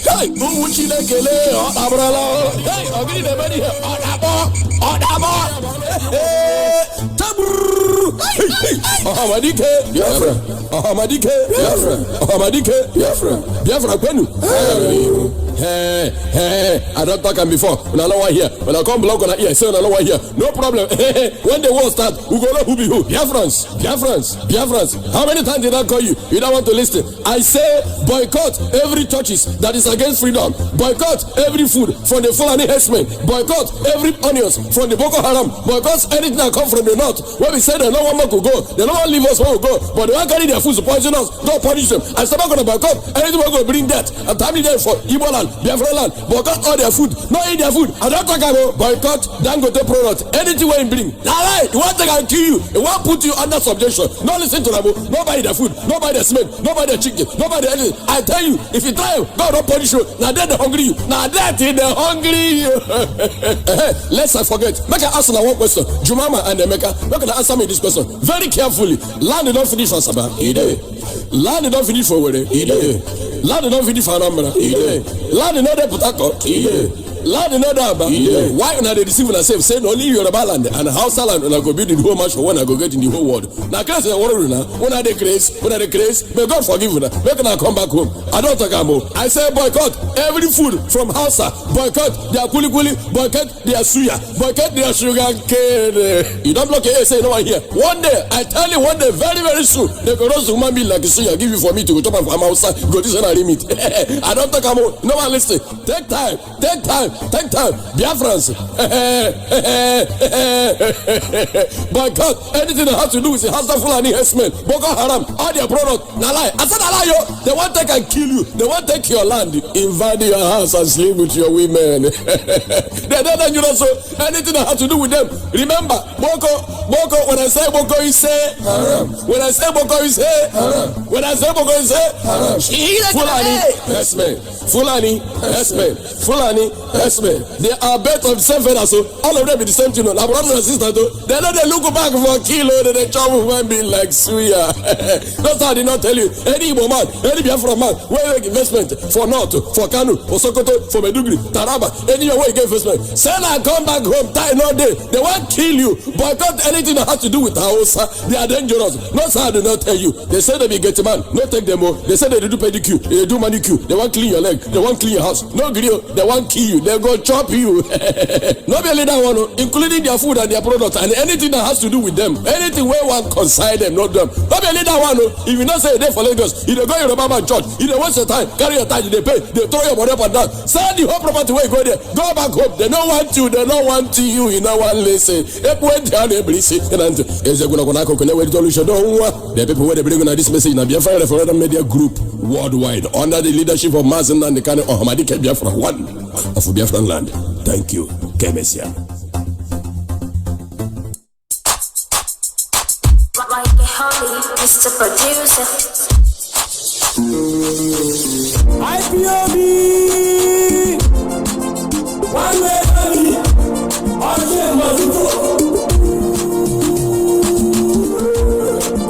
Hey, Muchi Lekele, Abrala. Hey, I'll give you the money here. Ahamadike, Biafra. Ahamadike, Biafra. Ahamadike, Biafra. Biafra, Kwenu. Hey, I don't talk him before. When I know one here, when I come block on the ear, say I know one here. No problem. When the war start, we go know who be who. Biafrans. How many times did I call you? You don't want to listen. I say boycott every churches that is against freedom. Boycott every food from the Fulani herdsmen. Boycott every onions from the Boko Haram. Boycott anything that come from the north. When we say they no one could go, they no one leave us where we go. But they want carry their food to poison us. Don't punish them. I still not gonna boycott anything we're gonna bring death. I'm timing there for Igbo land, Biafra land. Boycott all their food. Not eat their food. I don't talk about boycott Dangote product. Anything we bring. Alright, you want to kill you. They want put you under subjection. No listen to them. Nobody their food. Nobody their cement. Nobody their chicken. Nobody anything. I tell you, if you try, God don't punish you. Now they're hungry you. Now that is the hungry you. Let's not forget. Make an answer one question. Jumama and Emeka. Make an answer me this question very carefully. Land don't finish for Sabah. Land don't finish for Wede. Land don't finish for Anambra. Land no dey Port Harcourt. Land no dey Aba. Why una dey deceive una sef say only Yoruba land and Hausa land una go build the whole match for one I go get in the whole world. Na crazy na worry una. Una dey craze. May God forgive una. Make una come back home. I don't talk am o. I say boycott every food from Hausa. Boycott their kulikuli. Boycott their suya. Boycott their sugar cane. You don't block your ear say no one here. One day, I tell you one day, very very soon, they go roast human being like a suya. Give you for me to go chop am from Hausa. Go this one and limit. I don't talk am o. No one listen. Take time. Biafrans. Boycott anything that has to do with the Hausa Fulani herdsmen. Boko Haram, all their products. Na lie. I said na lie yo. They want to take and kill you. They want to take your land, invade your house and sleep with your women. They don't dangerous so anything that has to do with them. Remember, Boko. When I say Boko, you say haram. When I say Boko, you say haram. When I say Boko, you say haram. Fulani herdsmen. They are bet of the same feather, so all of them be the same thing. Now, brothers and sisters, they know they look back for a kilo, they chop women be like suya. That's how I did not tell you. Any Igbo man, any Biafra man, where you make investment for North, for Kanu, for Sokoto, for Meduguri, Taraba, anywhere where you get investment. Send and come back home, tie no day. They won't kill you. Boycott anything that has to do with Hausa. They are dangerous. Not so I do not tell you. They say they be get a man, no take them more. They say they do pedicure, they do manicure, they want clean your leg, they want clean your house. No grill, they want kill you, they go chop you. Not be that one, including their food and their products and anything that has to do with them. Anything where one consign them, not them. Not be that one. If you not say they for Lagos, if they go to Yoruba church, if they waste your time, carry your time, they pay, they throw your money up and down. Sell the whole property where you go there. Go back home. They don't want you. They don't want you. You know one listen. If went down there, please. And is they gonna connect with the people where they bring on this message in a Biafra Referendum Media Group worldwide under the leadership of Mazen and the kind of Ahmadike Biafra one of Biafran land. Thank you, Kemesia. Mr. Producer. IPOB. One way family.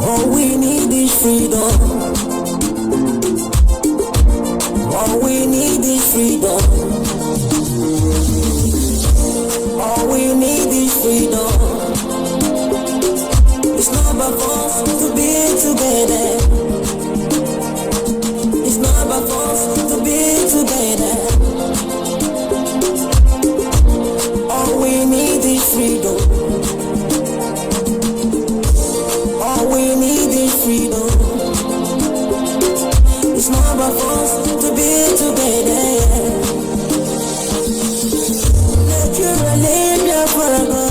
All we need is freedom. All we need is freedom. All we need is freedom. It's not about us to be together. It's not about us to be together. All we need is freedom. All we need is freedom. It's not about us to be together. Naturally, we're forever.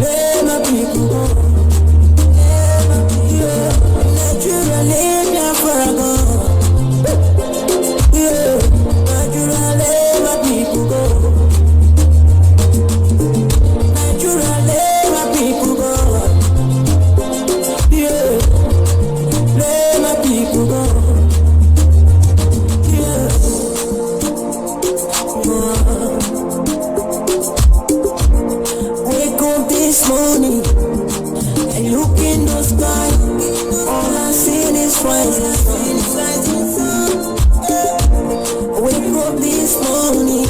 Let my people go. Naturally, we're forever. Naturally, my people go. Naturally, my people go. rising sun. Wake up this morning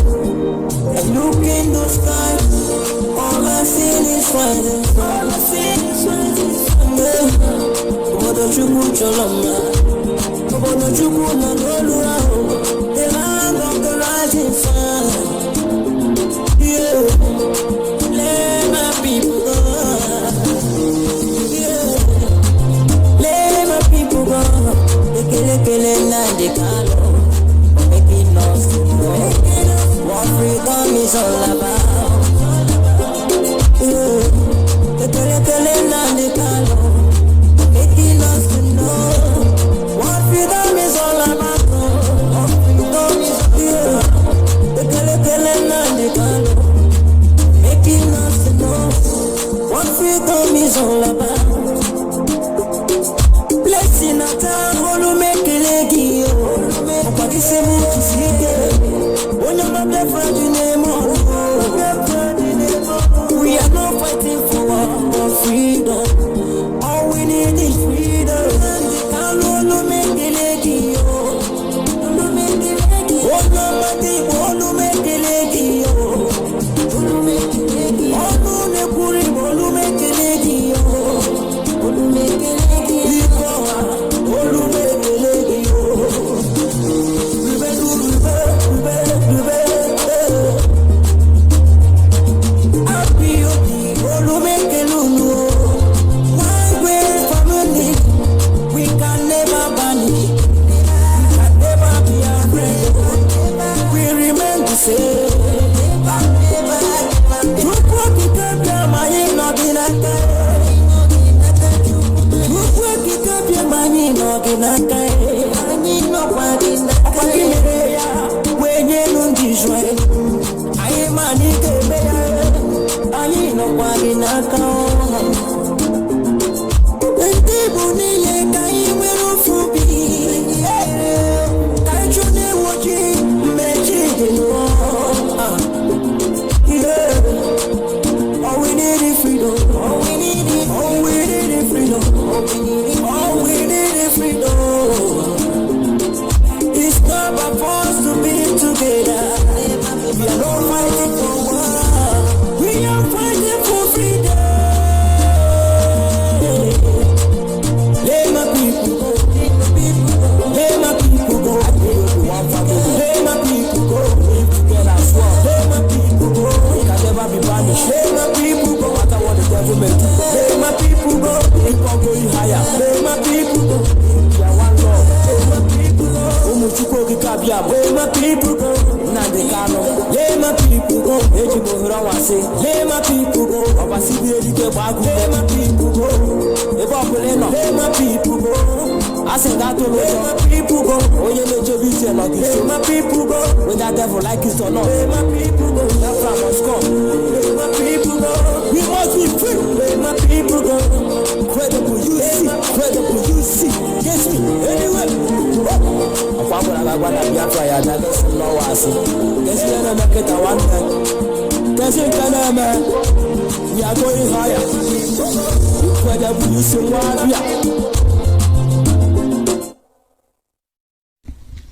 and look in the sky. All I see is rising sun. What don't you put your love? What don't you put your love? The land of the rising sun. Yeah, let my people go. Yeah, let my people go. Ekele na de kalo, making us to know what freedom is all about. Yeah, ekele na de kalo, making us to know what freedom is all about. What freedom is, yeah, ekele na de kalo, making us to know what freedom is all about. Blessing a town, all make a leggy. But it's a move to see it. When you're not there for the name of, we are not fighting for our freedom. All we need is freedom. And all make a leggy. All make a leggy. All make a leggy. All make a leggy. All make a leggy. All make a leggy.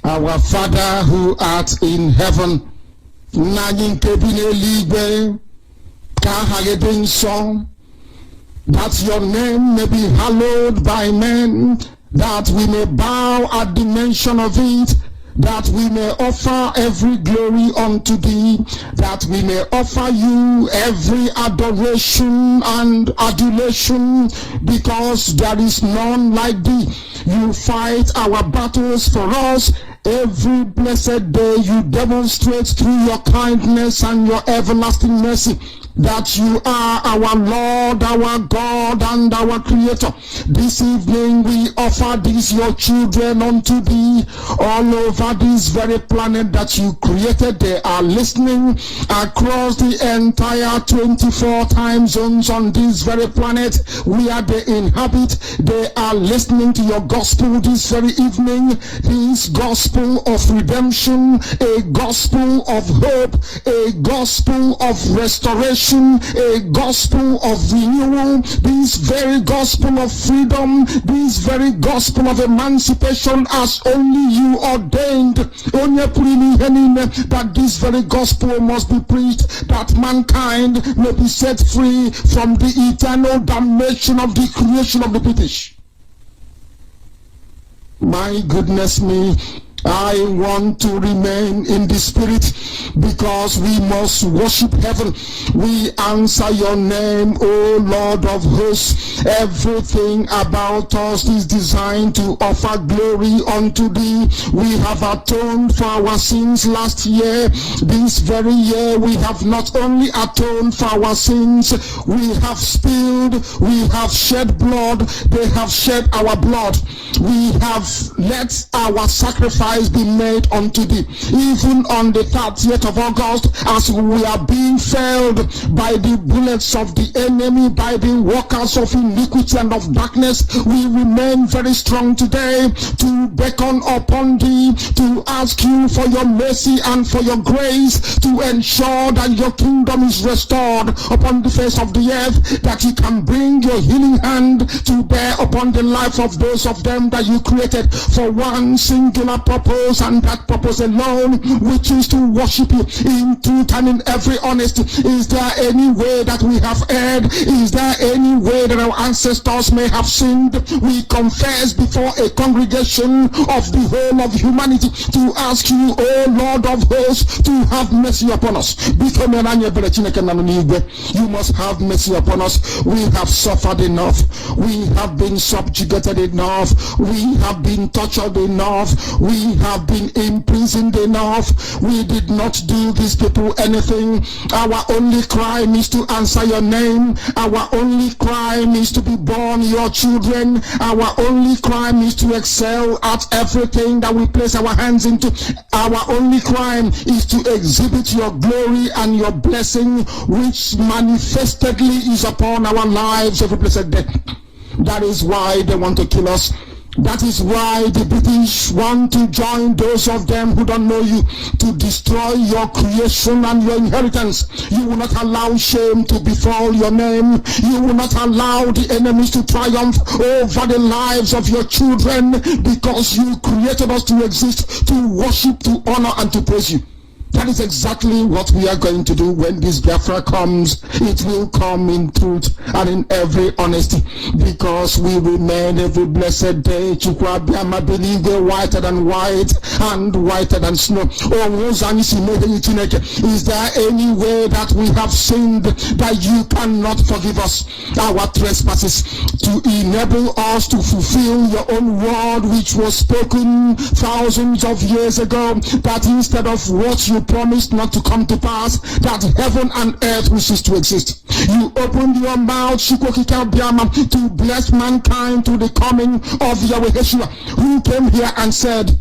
Our Father who art in heaven, that your name may be hallowed by men, that we may bow at the mention of it, that we may offer every glory unto thee, that we may offer you every adoration and adulation, because there is none like thee. You fight our battles for us. Every blessed day you demonstrate through your kindness and your everlasting mercy that you are our Lord, our God, and our Creator. This evening we offer these your children unto thee all over this very planet that you created. They are listening across the entire 24 time zones on this very planet where they inhabit. They are listening to your gospel this very evening, this gospel of redemption, a gospel of hope, a gospel of restoration, nation a gospel of renewal, this very gospel of freedom, this very gospel of emancipation as only you ordained. That this very gospel must be preached, that mankind may be set free from the eternal damnation of the creation of the British. My goodness me, I want to remain in the spirit because we must worship heaven. We answer your name, O Lord of hosts. Everything about us is designed to offer glory unto thee. We have atoned for our sins last year. This very year we have not only atoned for our sins, we have spilled, we have shed blood, they have shed our blood. We have let our sacrifice be made unto thee. Even on the 30th of August, as we are being felled by the bullets of the enemy, by the workers of iniquity and of darkness, we remain very strong today to beckon upon thee, to ask you for your mercy and for your grace, to ensure that your kingdom is restored upon the face of the earth, that you can bring your healing hand to bear upon the life of those of them that you created for one singular purpose, and that purpose alone, which is to worship you in truth and in every honesty. Is there any way that we have erred? Is there any way that our ancestors may have sinned? We confess before a congregation of the whole of humanity to ask you, O Lord of hosts, to have mercy upon us. You must have mercy upon us. We have suffered enough. We have been subjugated enough. We have been tortured enough. We have been imprisoned enough. We did not do these people anything. Our only crime is to answer your name. Our only crime is to be born your children. Our only crime is to excel at everything that we place our hands into. Our only crime is to exhibit your glory and your blessing, which manifestedly is upon our lives every blessed day. That is why they want to kill us. That is why the British want to join those of them who don't know you to destroy your creation and your inheritance. You will not allow shame to befall your name. You will not allow the enemies to triumph over the lives of your children, because you created us to exist, to worship, to honor, and to praise you. That is exactly what we are going to do when this Biafra comes. It will come in truth and in every honesty, because we remain every blessed day Chukwabiama believe whiter than white and whiter than snow. Is there any way that we have sinned that you cannot forgive us our trespasses, to enable us to fulfill your own word which was spoken thousands of years ago, that instead of what you promised not to come to pass, that heaven and earth will cease to exist. You opened your mouth to bless mankind to the coming of Yahweh Yeshua, who came here and said,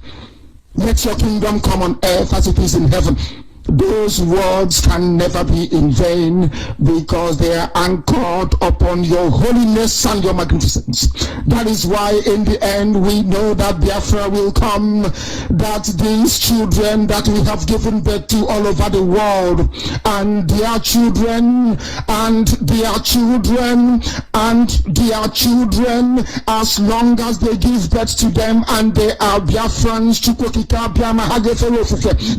let your kingdom come on earth as it is in heaven. Those words can never be in vain, because they are anchored upon your holiness and your magnificence. That is why in the end we know that Biafra will come, that these children that we have given birth to all over the world, and their children, and their children, and their children, as long as they give birth to them and they are Biafrans,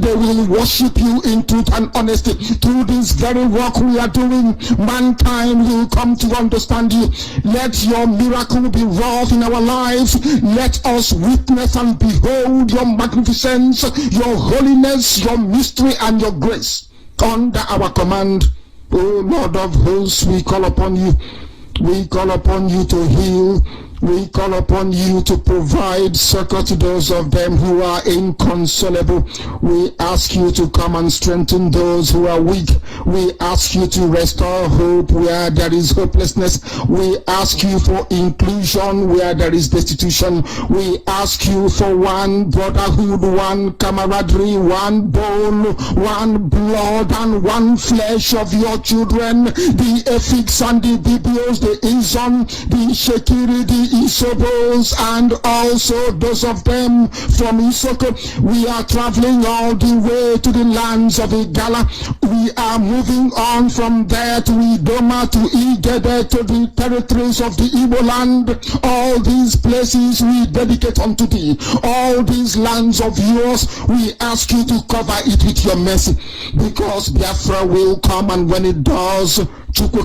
they will worship you in truth and honesty. Through this very work we are doing, mankind will come to understand you. Let your miracle be wrought in our lives. Let us witness and behold your magnificence, your holiness, your mystery, and your grace under our command. O Lord of hosts, we call upon you. We call upon you to heal. We call upon you to provide succor to those of them who are inconsolable. We ask you to come and strengthen those who are weak. We ask you to restore hope where there is hopelessness. We ask you for inclusion where there is destitution. We ask you for one brotherhood, one camaraderie, one bone, one blood, and one flesh of your children. The Efiks and the Bibios, the Izon, the Shekiri, the Isobos and also those of them from Isoko. We are traveling all the way to the lands of Igala. We are moving on from there to Idoma, to Igede, to the territories of the Igbo land. All these places we dedicate unto thee. All these lands of yours, we ask you to cover it with your mercy, because Biafra will come, and when it does, we will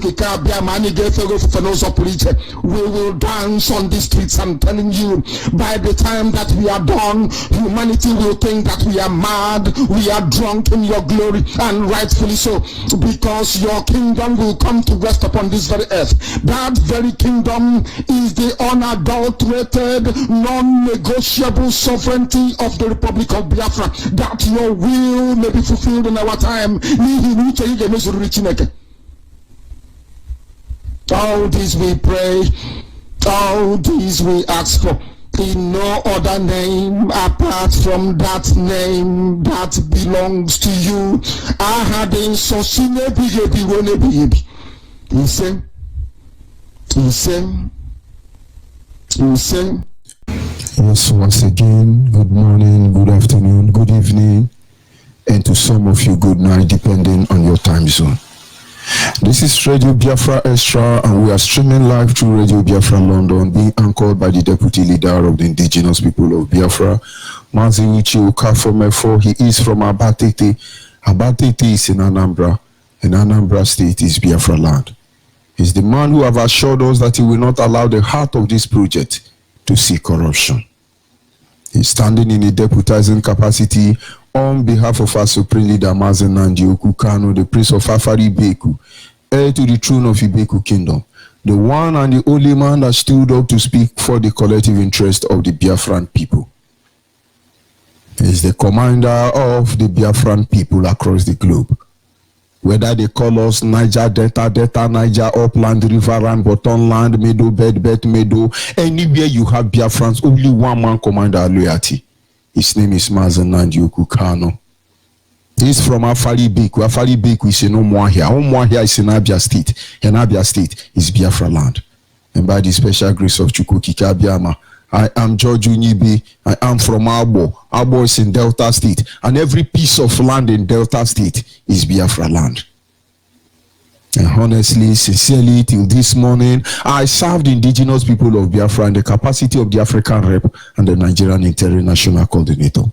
dance on the streets. I'm telling you, by the time that we are done, humanity will think that we are mad, we are drunk in your glory, and rightfully so, because your kingdom will come to rest upon this very earth. That very kingdom is the unadulterated, non-negotiable sovereignty of the Republic of Biafra, that your will may be fulfilled in our time. All this we pray, all this we ask for, in no other name apart from that name that belongs to you. Ahadin Sosine Bigebi Wone Bigebi. You say. Yes, once again, good morning, good afternoon, good evening, and to some of you, good night, depending on your time zone. This is Radio Biafra Extra, and we are streaming live through Radio Biafra London, being anchored by the Deputy Leader of the Indigenous People of Biafra, Mazi Uche Okafo. He is from Abatete. Abatete is in Anambra, and Anambra State is Biafra land. He's the man who have assured us that he will not allow the heart of this project to see corruption. He's standing in a deputizing capacity on behalf of our Supreme Leader Mazen Nandioku Kanu, the Prince of Afari Beku, heir to the throne of Ibeku Kingdom, the one and the only man that stood up to speak for the collective interest of the Biafran people. He is the commander of the Biafran people across the globe. Whether they call us Niger Delta, Niger Upland, Riverland, Bottomland, Meadow, Bed, Meadow, anywhere you have Biafrans, only one man commander loyalty. His name is Mazen Nandioku Kanu. He's from Afari Beku. Afari Beku is in Umuahia. Umuahia is in Abia State. And Abia State is Biafra land. And by the special grace of Chukwukika Biama, I am George Unibi. I am from Abo. Abo is in Delta State. And every piece of land in Delta State is Biafra land. And honestly, sincerely, till this morning, I served the indigenous people of Biafra in the capacity of the African Rep and the Nigerian International Coordinator.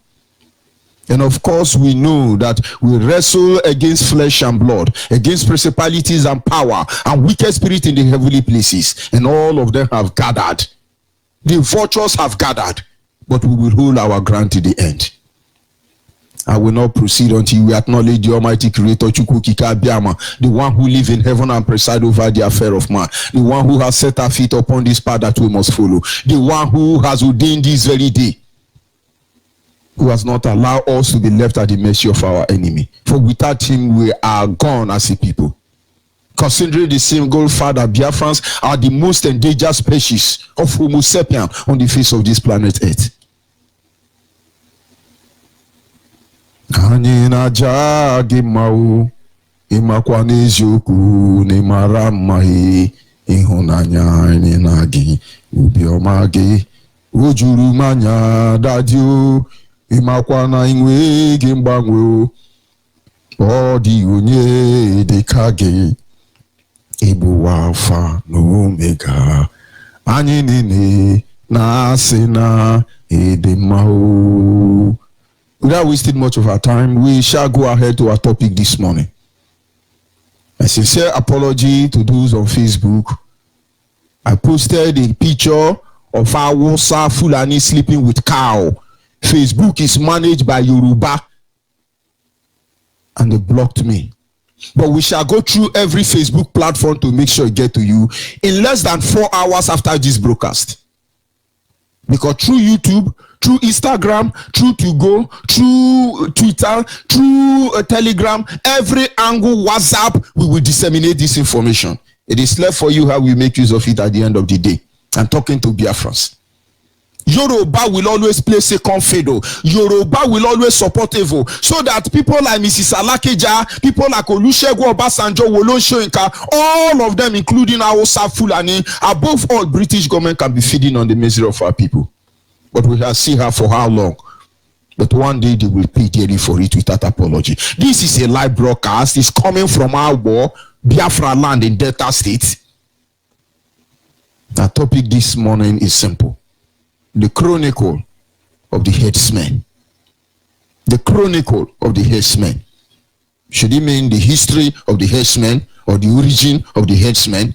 And of course, we know that we wrestle against flesh and blood, against principalities and power, and wicked spirit in the heavenly places. And all of them have gathered. The vultures have gathered, but we will hold our ground to the end. I will not proceed until we acknowledge the Almighty Creator, Chukwukika Biama, the one who lives in heaven and preside over the affair of man, the one who has set our feet upon this path that we must follow, the one who has ordained this very day, who has not allowed us to be left at the mercy of our enemy. For without him, we are gone as a people. Considering the single fact that Biafrans are the most endangered species of Homo sapien on the face of this planet Earth. Anyị na-aja gị mma o, ịmakwa n'eziokwu na ịmara mma ịhụnanya anyị na gị, obiọma gị o juru m anya dadị o, ịmakwa na inwe gị mgbanwe o, ọ dị onye dị ka gị, ịbụ Alpha na Omega, anyị niile na-asị na ịdị mma o. Without wasting much of our time, we shall go ahead to our topic this morning. A sincere apology to those on Facebook. I posted a picture of our Wosa Fulani sleeping with cow. Facebook is managed by Yoruba, and they blocked me. But we shall go through every Facebook platform to make sure it gets to you in less than 4 hours after this broadcast. Because through YouTube, through Instagram, through Tugo, through Twitter, through Telegram, every angle, WhatsApp, we will disseminate this information. It is left for you how we make use of it at the end of the day. I'm talking to Biafrans. Yoruba will always play second fiddle. Yoruba will always support Evo, so that people like Mrs. Alakeja, people like Olusegun Obasanjo, Wole Soyinka, all of them, including Hausa Fulani, above all, British government can be feeding on the misery of our people. But we shall see her for how long. But one day they will pay dearly for it without apology. This is a live broadcast. It's coming from our war, Biafra land in Delta State. Our topic this morning is simple. The chronicle of the headsmen. The chronicle of the headsmen. Should it mean the history of the headsmen or the origin of the headsmen?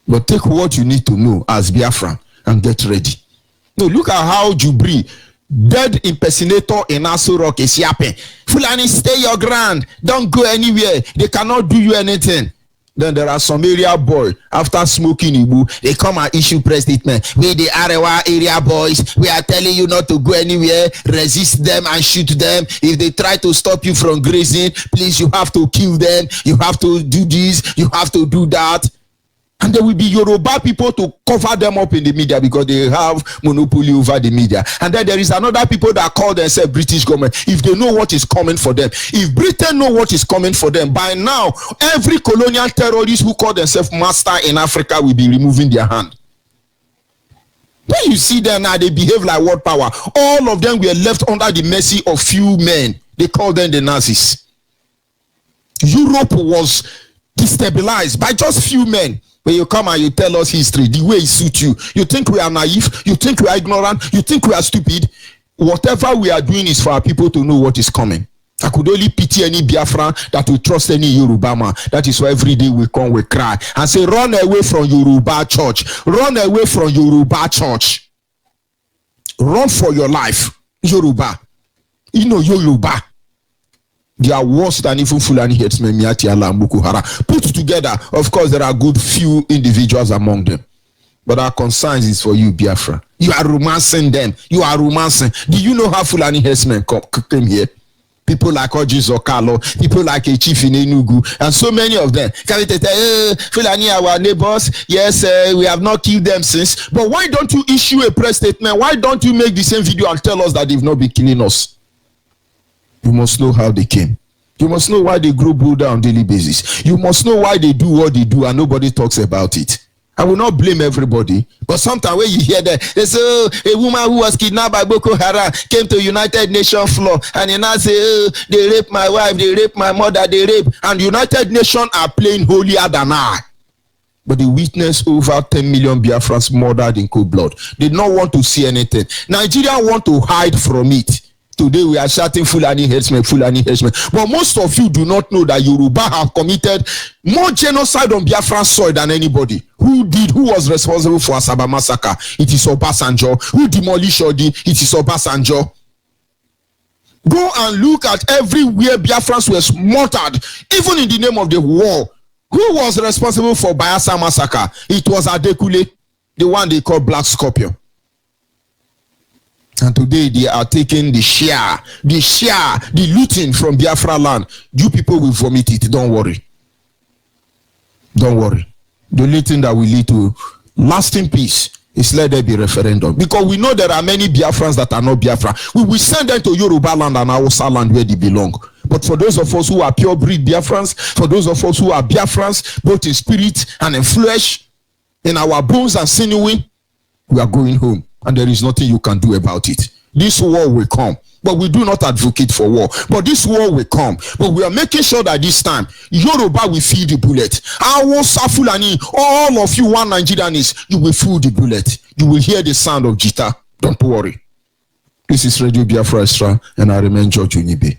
But take what you need to know as Biafra and get ready. No, look at how Jubri, dead impersonator in Aso Rock, is yapping. Fulani, stay your ground. Don't go anywhere. They cannot do you anything. Then there are some area boy, after smoking Igbo, they come and issue press statement. We the Arewa area boys, we are telling you not to go anywhere, resist them and shoot them. If they try to stop you from grazing, please, you have to kill them. You have to do this, you have to do that. And there will be Yoruba people to cover them up in the media because they have monopoly over the media. And then there is another people that call themselves British government. If they know what is coming for them, if Britain know what is coming for them, by now, every colonial terrorist who call themselves master in Africa will be removing their hand. When you see them now, they behave like world power. All of them were left under the mercy of few men. They call them the Nazis. Europe was destabilized by just few men. When you come and you tell us history, the way it suits you, you think we are naive, you think we are ignorant, you think we are stupid. Whatever we are doing is for our people to know what is coming. I could only pity any Biafran that will trust any Yoruba man. That is why every day we come, we cry and say, run away from Yoruba church. Run away from Yoruba church. Run for your life. Yoruba. You know Yoruba. They are worse than even Fulani headsmen, Miati Allah and Boko Haram. Put together, of course, there are good few individuals among them. But our concern is for you, Biafra. You are romancing them. You are romancing. Do you know how Fulani headsmen came here? People like Oji Zokalo, people like a chief in Enugu, and so many of them. Fulani are our neighbors. Yes, we have not killed them since. But why don't you issue a press statement? Why don't you make the same video and tell us that they've not been killing us? You must know how they came. You must know why they grow Buddha on daily basis. You must know why they do what they do and nobody talks about it. I will not blame everybody, but sometimes when you hear that, they say, oh, a woman who was kidnapped by Boko Haram came to United Nations floor, and they now say, oh, they raped my wife, they raped my mother, they raped, and United Nations are playing holier than I. But they witnessed over 10 million Biafrans murdered in cold blood. They do not want to see anything. Nigeria want to hide from it. Today we are shouting Fulani headsmen, Fulani headsmen. But most of you do not know that Yoruba have committed more genocide on Biafran soil than anybody. Who was responsible for Asaba massacre? It is Obasanjo. Who demolished Odi? It is Obasanjo. Go and look at everywhere Biafrans were slaughtered, even in the name of the war. Who was responsible for Bayelsa massacre? It was Adekule, the one they call Black Scorpion. And today they are taking the looting from Biafra land. You people will vomit it. Don't worry. Don't worry. The only thing that will lead to lasting peace is let there be referendum. Because we know there are many Biafrans that are not Biafra. We will send them to Yoruba land and Hausa land where they belong. But for those of us who are pure breed Biafrans, for those of us who are Biafrans, both in spirit and in flesh, in our bones and sinewy, we are going home. And there is nothing you can do about it. This war will come. But we do not advocate for war. But this war will come. But we are making sure that this time, Yoruba will feel the bullet. Hausa Fulani, all of you one Nigerians, you will feel the bullet. You will hear the sound of Jita. Don't worry. This is Radio Biafra Extra, and I remain George Unibe.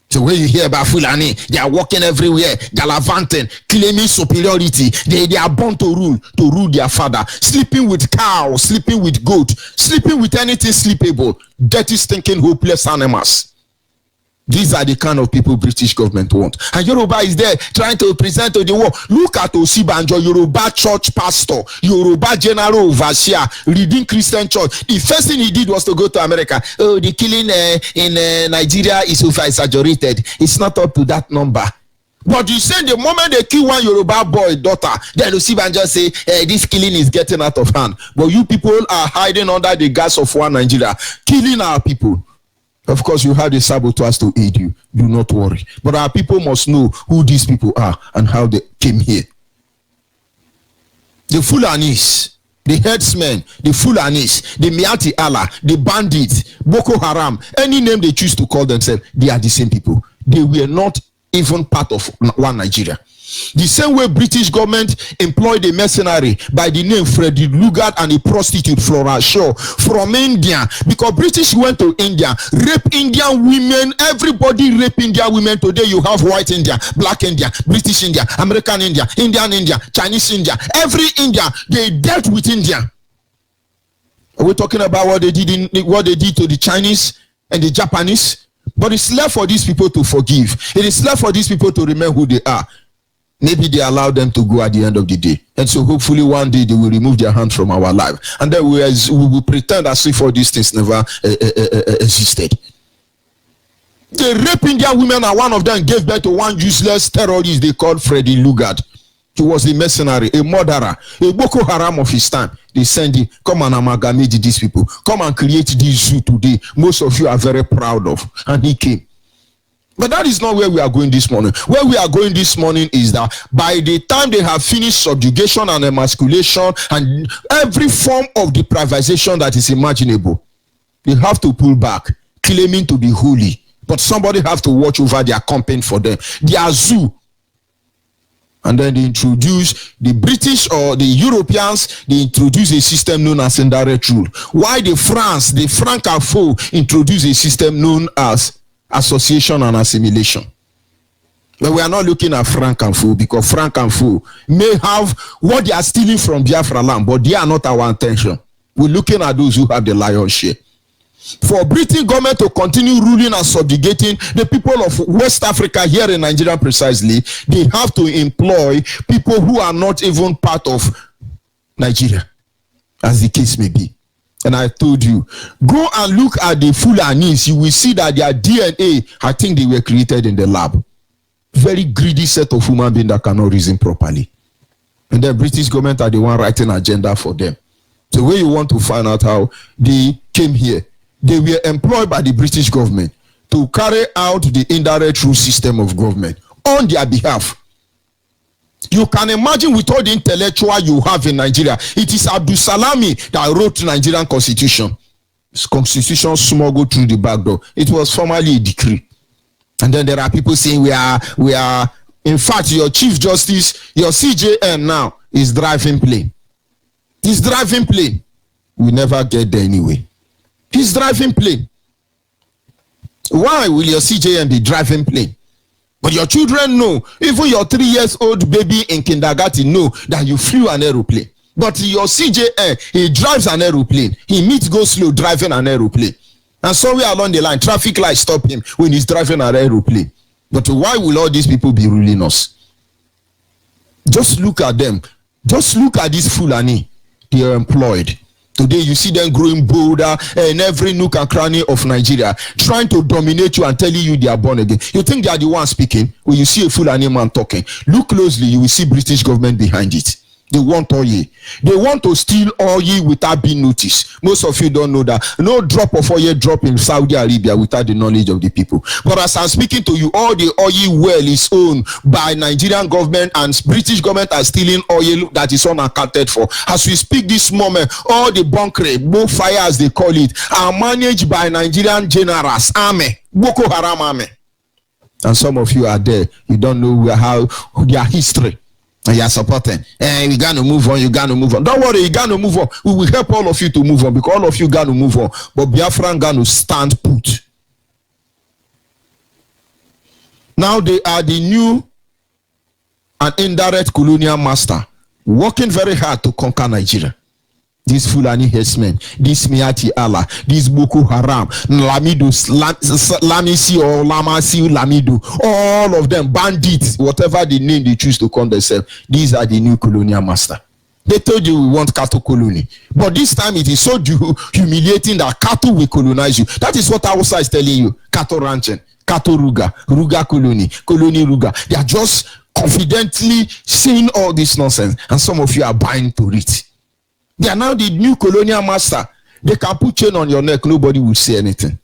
So when you hear about Fulani, they are walking everywhere, gallivanting, claiming superiority. They are born to rule their father. Sleeping with cow, sleeping with goat, sleeping with anything sleepable. Dirty, stinking, hopeless animals. These are the kind of people British government want. And Yoruba is there trying to present to the world. Look at Osibanjo, Yoruba church pastor, Yoruba general overseer, Redeemed Christian Church. The first thing he did was to go to America. Oh, the killing in Nigeria is over exaggerated. It's not up to that number. But you say the moment they kill one Yoruba boy daughter, then Osibanjo say, hey, this killing is getting out of hand. But you people are hiding under the gas of one Nigeria, killing our people. Of course, you have the saboteurs to aid you. Do not worry. But our people must know who these people are and how they came here. The Fulanis, the headsmen, the Fulanis, the Miati Allah, the bandits, Boko Haram, any name they choose to call themselves, they are the same people. They were not even part of one Nigeria. The same way British government employed a mercenary by the name Freddie Lugard and a prostitute Flora Shaw from India, because British went to India, rape Indian women. Everybody rape Indian women. Today you have white India, black India, British India, American India, Indian India, Chinese India. Every India, they dealt with India. Are we talking about what they did to the Chinese and the Japanese? But it's left for these people to forgive. It is left for these people to remember who they are. Maybe they allow them to go at the end of the day. And so hopefully one day they will remove their hand from our life. And then we will pretend as if all these things never existed. They rape Indian women, and one of them gave birth to one useless terrorist they called Freddie Lugard. He was a mercenary, a murderer, a Boko Haram of his time. They send him, come and amalgamate these people. Come and create this zoo today. Most of you are very proud of. And he came. But that is not where we are going this morning. Where we are going this morning is that by the time they have finished subjugation and emasculation and every form of deprivation that is imaginable, they have to pull back, claiming to be holy. But somebody have to watch over their campaign for them. Their zoo. And then they introduce the British or the Europeans, they introduce a system known as indirect rule. Why the Francophone introduce a system known as association and assimilation. But we are not looking at Francophone, because Francophone may have what they are stealing from Biafra land, but they are not our intention. We're looking at those who have the lion's share. For British government to continue ruling and subjugating the people of West Africa, here in Nigeria precisely, they have to employ people who are not even part of Nigeria, as the case may be. And I told you, go and look at the Fulanis, you will see that their DNA, I think they were created in the lab. Very greedy set of human beings that cannot reason properly. And the British government are the one writing agenda for them. So when you want to find out how they came here, they were employed by the British government to carry out the indirect rule system of government on their behalf. You can imagine, with all the intellectual you have in Nigeria, it is Abdul Salami that wrote the Nigerian constitution. This constitution smuggled through the back door. It was formerly a decree. And then there are people saying we are, in fact, your Chief Justice, your CJN now is driving plane. He's driving plane. We never get there anyway. He's driving plane. Why will your CJN be driving plane? But your children know, even your 3-year-old baby in kindergarten know that you flew an aeroplane. But your CJN, he drives an aeroplane. He meets go slow driving an aeroplane. And somewhere along the line, traffic lights stop him when he's driving an aeroplane. But why will all these people be ruling us? Just look at them. Just look at this Fulani. They are employed. Today you see them growing bolder in every nook and cranny of Nigeria, trying to dominate you and telling you they are born again. You think they are the ones speaking? When you see a Fulani man talking, look closely, you will see British government behind it. They want oil. They want to steal oil without being noticed. Most of you don't know that. No drop of oil drop in Saudi Arabia without the knowledge of the people. But as I'm speaking to you, all the oil well is owned by Nigerian government, and British government are stealing oil that is unaccounted for. As we speak this moment, all the bunkering, both fire as they call it, are managed by Nigerian generals, army, Boko Haram army. And some of you are there. You don't know how their history. And you are supporting. We got to move on. You got to move on. Don't worry, you got to move on. We will help all of you to move on, because all of you got to move on. But Biafran got to stand put. Now they are the new and indirect colonial master, working very hard to conquer Nigeria. These Fulani herdsmen, this Miati Allah, this Boko Haram, Lamido, Lamisi or Lamasi, Lamido, all of them, bandits, whatever the name they choose to call themselves, these are the new colonial master. They told you we want cattle colony. But this time it is so humiliating that cattle will colonize you. That is what Hausa is telling you. Cattle ranching, cattle ruga, ruga colony, colony ruga. They are just confidently saying all this nonsense. And some of you are buying to it. They are now the new colonial master. They can put chain on your neck. Nobody will say anything.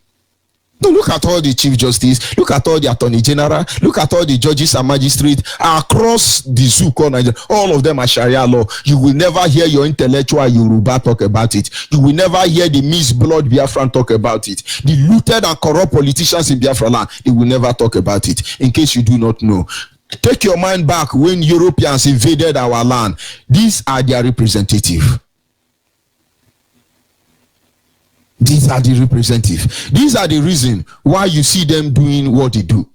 No, look at all the chief justice, look at all the attorney general, look at all the judges and magistrates across the zoo called Nigeria. All of them are Sharia law. You will never hear your intellectual Yoruba talk about it. You will never hear the Miss Blood Biafran talk about it. The looted and corrupt politicians in Biafra land, they will never talk about it. In case you do not know, take your mind back when Europeans invaded our land. These are their representatives. These are the representatives. These are the reason why you see them doing what they do.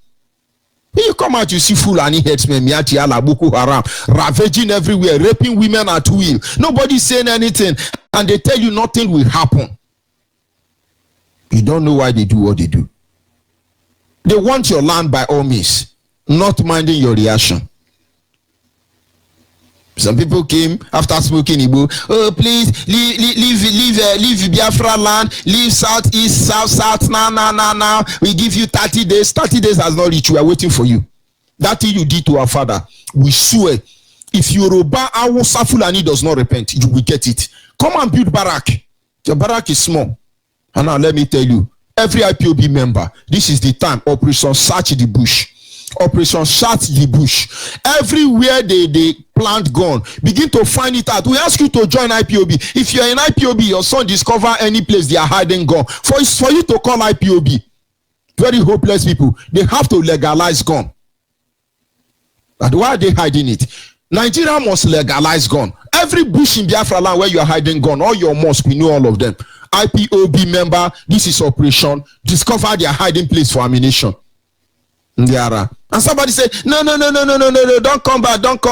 When you come out, you see Fulani headsmen, Miati Allah, Boko Haram, ravaging everywhere, raping women at will. Nobody saying anything, and they tell you nothing will happen. You don't know why they do what they do. They want your land by all means, not minding your reaction. Some people came after smoking Igbo. Oh, please leave Biafra land, leave southeast, south. Now. We give you 30 days. 30 days has not reached. We are waiting for you. That thing you did to our father, we swear. If Yoruba Hausa Fulani does not repent, you will get it. Come and build barrack. Your barrack is small. And now let me tell you, every IPOB member, this is the time. Operation Search the Bush. Operation Search the Bush. Everywhere they plant gun, begin to find it out. We ask you to join IPOB. If you're in IPOB, your son discover any place they are hiding gun. For you to call IPOB, very hopeless people, they have to legalize gun. But why are they hiding it? Nigeria must legalize gun. Every bush in Biafra land where you are hiding gun, all your mosque, we know all of them. IPOB member, this is operation. Discover their hiding place for ammunition. And somebody say, no, don't come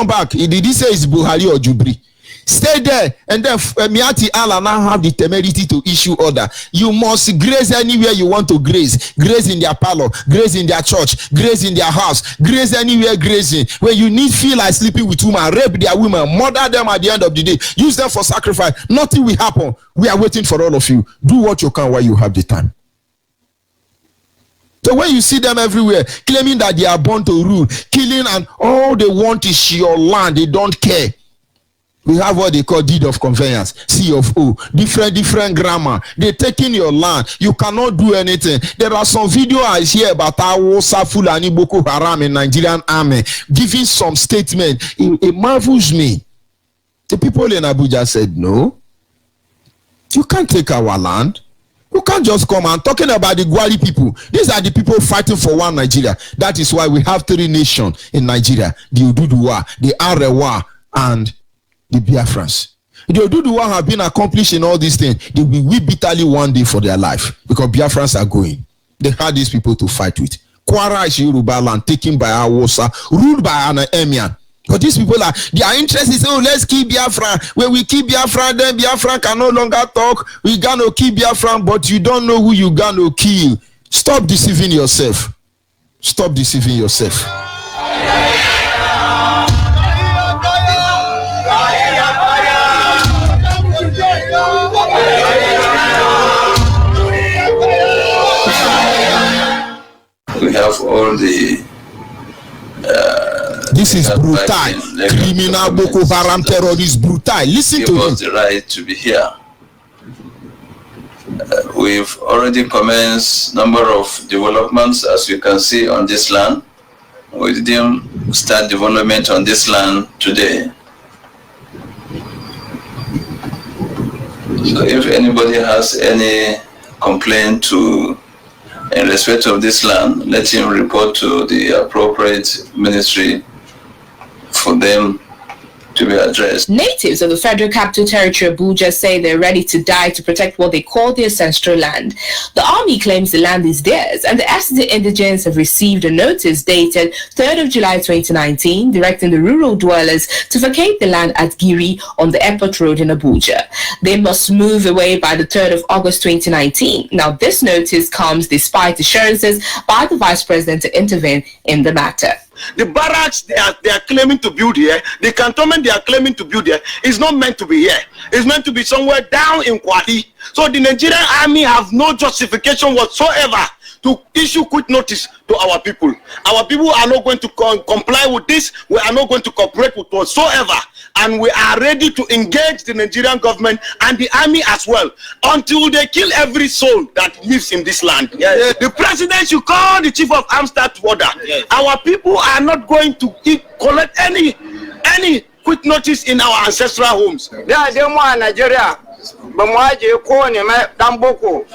back. Did he say it's Buhari or Jubri? Stay there, and then Miati Allah now have the temerity to issue order. You must graze anywhere you want to graze. Graze in their parlor, graze in their church, graze in their house, graze anywhere grazing. When you feel like sleeping with women, rape their women, murder them at the end of the day, use them for sacrifice. Nothing will happen. We are waiting for all of you. Do what you can while you have the time. So when you see them everywhere claiming that they are born to rule, killing, and all they want is your land, they don't care. We have what they call deed of conveyance, C of O, different grammar. They're taking your land. You cannot do anything. There are some videos I hear about Hausa Fulani Boko Haram in Nigerian army giving some statement. It marvels me. The people in Abuja said, no, you can't take our land. You can't just come and talking about the Gwari people. These are the people fighting for one Nigeria. That is why we have 3 nations in Nigeria: the Oduduwa, the Arewa, and the Biafrans. The Oduduwa have been accomplished in all these things. They will weep bitterly one day for their life because Biafrans are going. They had these people to fight with. Kwara is Yoruba land taken by Hausa, ruled by an emir. But these people their interest is, let's keep Biafra. When we keep Biafra, then Biafra can no longer talk. We gonna keep Biafra, but you don't know who you gonna kill. Stop deceiving yourself. Stop deceiving yourself. We have all the this is brutal. Criminal Boko Haram terrorist brutal. Listen to us the right to be here. We've already commenced number of developments, as you can see, on this land. We didn't start development on this land today. So if anybody has any complaint in respect of this land, let him report to the appropriate ministry for them to be addressed. Natives of the Federal Capital Territory Abuja say they're ready to die to protect what they call their ancestral land. The army claims the land is theirs, and the Asante indigents have received a notice dated 3rd of July 2019 directing the rural dwellers to vacate the land at Giri on the airport road in Abuja. They must move away by the 3rd of August 2019. Now, this notice comes despite assurances by the Vice President to intervene in the matter. The barracks they are claiming to build here, the cantonment they are claiming to build here is not meant to be here. It's meant to be somewhere down in Kwali. So the Nigerian army have no justification whatsoever to issue quick notice to our people. Our people are not going to comply with this. We are not going to cooperate with whatsoever. And we are ready to engage the Nigerian government and the army as well until they kill every soul that lives in this land. Yes. The president should call the chief of arms staff to order. Yes. Our people are not going to collect any quick notice in our ancestral homes. Nigeria. Ba mu aje kowane mai dan boko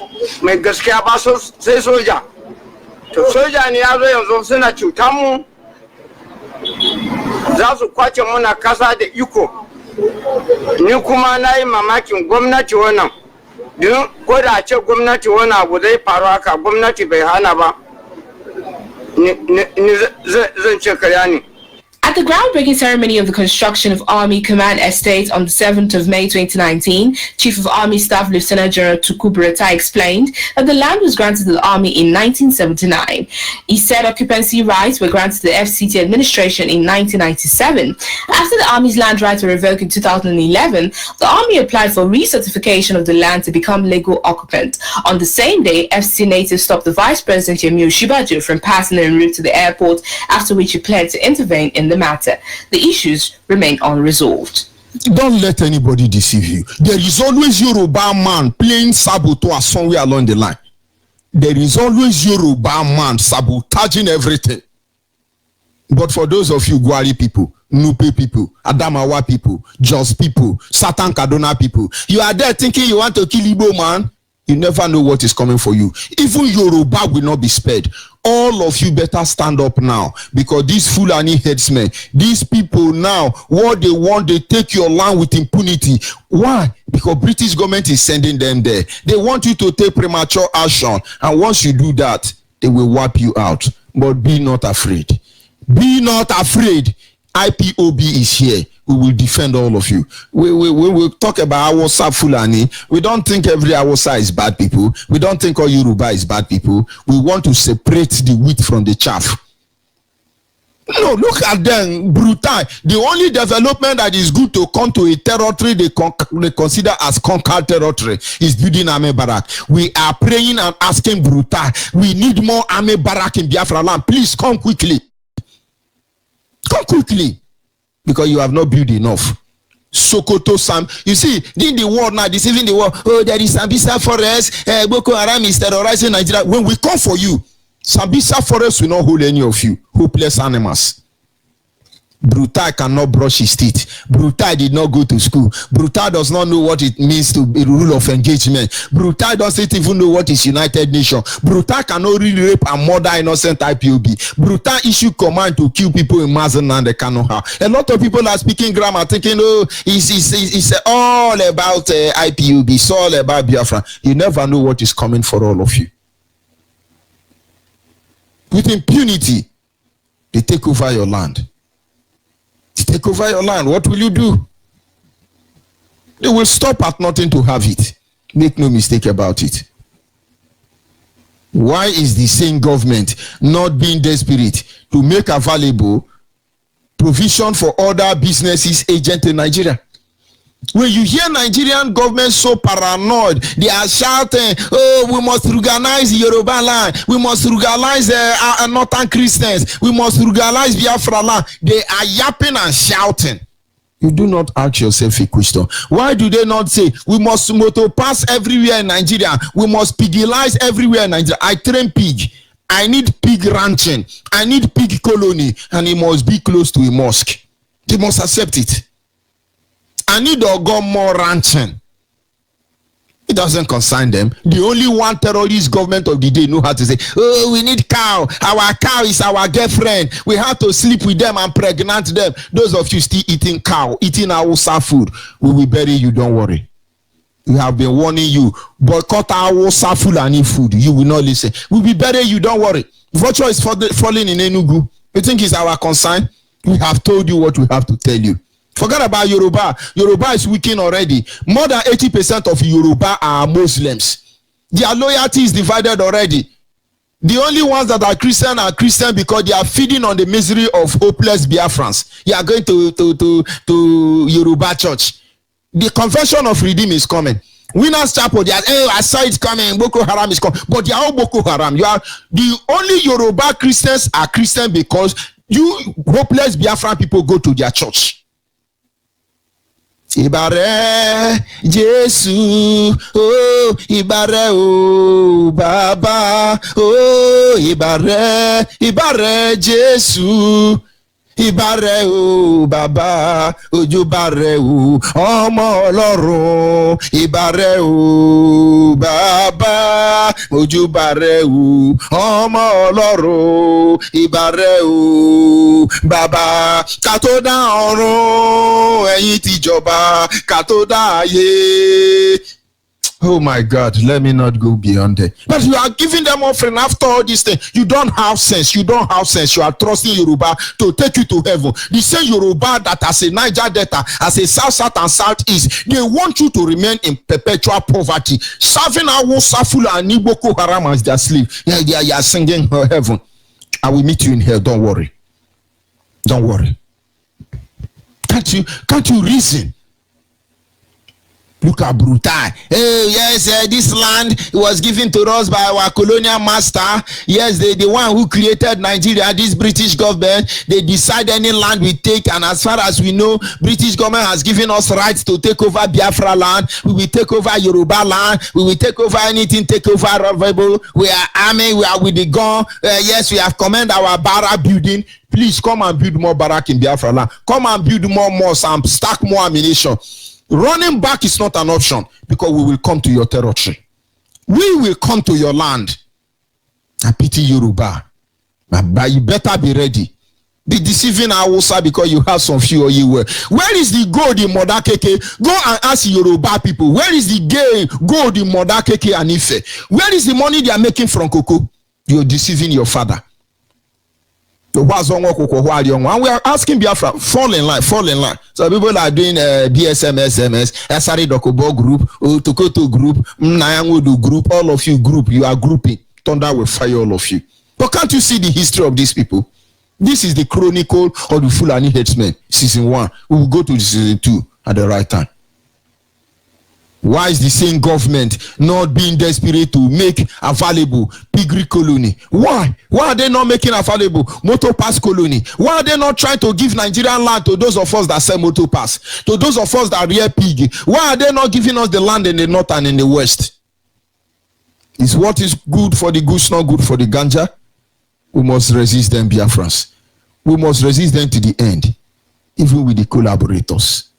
mai gaskiya ba sai soja. To soja ne ya zo yanzu suna cutar mu, za su kwace muna kasa da iko. Ni kuma na yi mamakin gwamnati wannan. Don ko da ce gwamnati wannan abu zai faru haka, gwamnati bai hana ba. Ni zan ce karya ne. At the groundbreaking ceremony of the construction of Army Command Estate on the 7th of May 2019, Chief of Army Staff Lieutenant General Tukur Buratai explained that the land was granted to the Army in 1979. He said occupancy rights were granted to the FCT administration in 1997. After the Army's land rights were revoked in 2011, the Army applied for recertification of the land to become legal occupant. On the same day, FCT natives stopped the Vice President Yemi Osinbajo from passing en route to the airport, after which he planned to intervene in the matter. The issues remain unresolved. Don't let anybody deceive you. There is always Yoruba man playing saboteur somewhere along the line. There is always Yoruba man sabotaging everything. But for those of you Gwari people, Nupe people, Adamawa people, Jos people, Satan Kaduna people, you are there thinking you want to kill Igbo man. You never know what is coming for you. Even Yoruba will not be spared. All of you better stand up now, because these Fulani headsmen, these people now, what they want, they take your land with impunity. Why? Because British government is sending them there. They want you to take premature action, and once you do that, they will wipe you out. But be not afraid. Be not afraid. IPOB is here. We will defend all of you. We will talk about Hausa Fulani. We don't think every Hausa is bad people. We don't think all Yoruba is bad people. We want to separate the wheat from the chaff. No, look at them, brutal. The only development that is good to come to a territory they consider as conquered territory is building army barrack. We are praying and asking brutal. We need more army barrack in Biafra land. Please come quickly. Come quickly, because you have not built enough. Sokoto Sam, you see, in the world now, deceiving the world. Oh, there is Sambisa Forest. Boko Haram is terrorizing Nigeria. When we come for you, Sambisa Forest will not hold any of you. Hopeless animals. Brutal cannot brush his teeth. Brutal did not go to school. Brutal does not know what it means to be rule of engagement. Brutal doesn't even know what is United Nations. Brutal cannot really rape and murder innocent IPOB. Brutal issue command to kill people in Mazen and the Kanoha. A lot of people are speaking grammar, thinking, oh, it's all about IPOB. It's all about Biafra. You never know what is coming for all of you. With impunity, they take over your land. Take over your land. What will you do? They will stop at nothing to have it. Make no mistake about it. Why is the same government not being desperate to make available provision for other businesses agents in Nigeria? When you hear Nigerian government so paranoid, they are shouting, oh, we must organize Yoruba land. We must organize Northern Christians. We must organize Biafra land. They are yapping and shouting. You do not ask yourself a question. Why do they not say, we must motor pass everywhere in Nigeria? We must pigilize everywhere in Nigeria. I train pig. I need pig ranching. I need pig colony. And it must be close to a mosque. They must accept it. I need to go more ranching. It doesn't concern them. The only one terrorist government of the day know how to say, oh, we need cow. Our cow is our girlfriend. We have to sleep with them and pregnant them. Those of you still eating cow, eating Hausa food, we will bury you, don't worry. We have been warning you. Boycott Hausa Fulani food. You will not listen. We will bury you, don't worry. Vulture is falling in Enugu. You think it's our concern? We have told you what we have to tell you. Forget about Yoruba. Yoruba is weakening already. More than 80% of Yoruba are Muslims. Their loyalty is divided already. The only ones that are Christian because they are feeding on the misery of hopeless Biafrans. You are going to Yoruba church. The Convention of Redeem is coming. Winners Chapel, they are, hey, I saw it coming. Boko Haram is coming. But they are all Boko Haram. You are the only Yoruba Christians are Christian because you hopeless Biafran people go to their church. Ibare Jesu, oh Ibare oh Baba, oh Ibare Jesu, Ibare o Baba, Ojubare o Ọmọ Ọlọ́run, Ibare o Baba, Ojubare o Ọmọ Ọlọ́run, Ibare o Baba. Ká tó dá ọ̀run, ẹ̀yin ti jọba, ká tó dá ayé. Oh my God, let me not go beyond it. But you are giving them offering after all this thing. You don't have sense. You don't have sense. You are trusting Yoruba to take you to heaven. The same Yoruba that as a Niger Delta, as a South and Southeast, they want you to remain in perpetual poverty. Serving Awusa and Boko Haram as their slave. Yeah, you are singing heaven. I will meet you in hell. Don't worry. Don't worry. Can't you reason? Look at brutal. Hey, yes, this land was given to us by our colonial master. Yes, the one who created Nigeria, this British government, they decide any land we take. And as far as we know, British government has given us rights to take over Biafra land. We will take over Yoruba land. We will take over anything, take over available. We are army, we are with the gun. Yes, we have commanded our barrack building. Please come and build more barrack in Biafra land. Come and build more mosques and stack more ammunition. Running back is not an option because we will come to your territory. We will come to your land. I pity Yoruba. But you better be ready. Be deceiving Hausa because you have some few or you were. Where is the gold in Modakeke? Go and ask Yoruba people. Where is the gold in Modakeke and Ife? Where is the money they are making from cocoa? You're deceiving your father. And we are asking Biafra, fall in line. So people are doing BSM, SMS, Asari Dokobo group, Tokoto group, Nayangodu group, all of you group, you are grouping. Thunder will fire all of you. But can't you see the history of these people? This is the chronicle of the Fulani headsmen, season 1. We will go to season 2 at the right time. Why is the same government not being desperate to make available piggery colony? Why? Why are they not making available motor pass colony? Why are they not trying to give Nigerian land to those of us that sell motor pass? To those of us that rear pig? Why are they not giving us the land in the north and in the west? Is what is good for the goose not good for the ganja? We must resist them, Biafrans. We must resist them to the end. Even with the collaborators.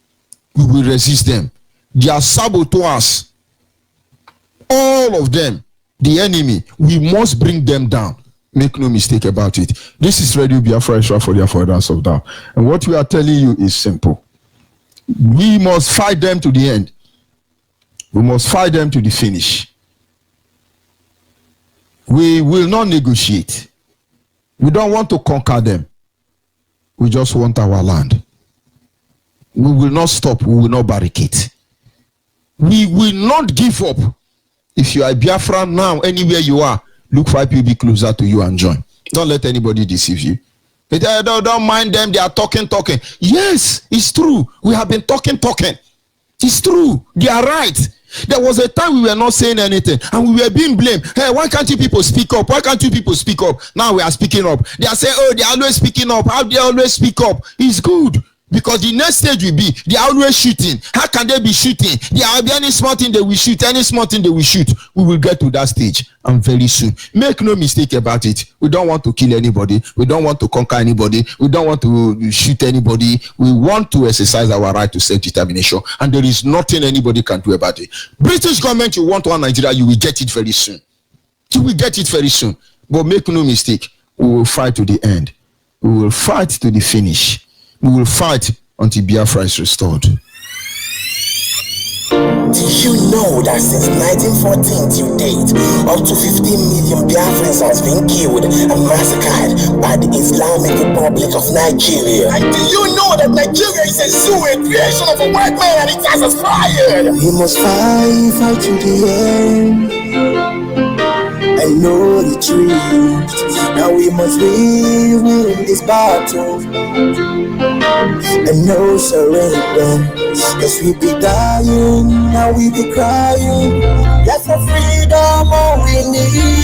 We will resist them. They are saboteurs. All of them, the enemy. We must bring them down. Make no mistake about it. This is Radio Biafra for the avoidance of doubt. And what we are telling you is simple. We must fight them to the end. We must fight them to the finish. We will not negotiate. We don't want to conquer them. We just want our land. We will not stop. We will not barricade. We will not give up. If you are Biafra now, anywhere you are, look for IPOB closer to you and join. Don't let anybody deceive you. Don't mind them. They are talking. Yes, it's true. We have been talking. It's true. They are right. There was a time we were not saying anything and we were being blamed. Hey, why can't you people speak up? Why can't you people speak up? Now we are speaking up. They are saying, oh, they are always speaking up. How they always speak up? It's good. Because the next stage will be, they are always shooting. How can they be shooting? There will be any small thing they will shoot. Any small thing they will shoot. We will get to that stage and very soon. Make no mistake about it. We don't want to kill anybody. We don't want to conquer anybody. We don't want to shoot anybody. We want to exercise our right to self-determination. And there is nothing anybody can do about it. British government, you want one Nigeria, you will get it very soon. You will get it very soon. But make no mistake, we will fight to the end. We will fight to the finish. We will fight until Biafra is restored. Did you know that since 1914 till date, up to 15 million Biafrans has been killed and massacred by the Islamic Republic of Nigeria? And do you know that Nigeria is a zoo, a creation of a white man, and it has expired? We must fight to the end. and know the truth. Now we must win this battle and no surrender. Cause we be dying, now we be crying. That's the freedom all we need.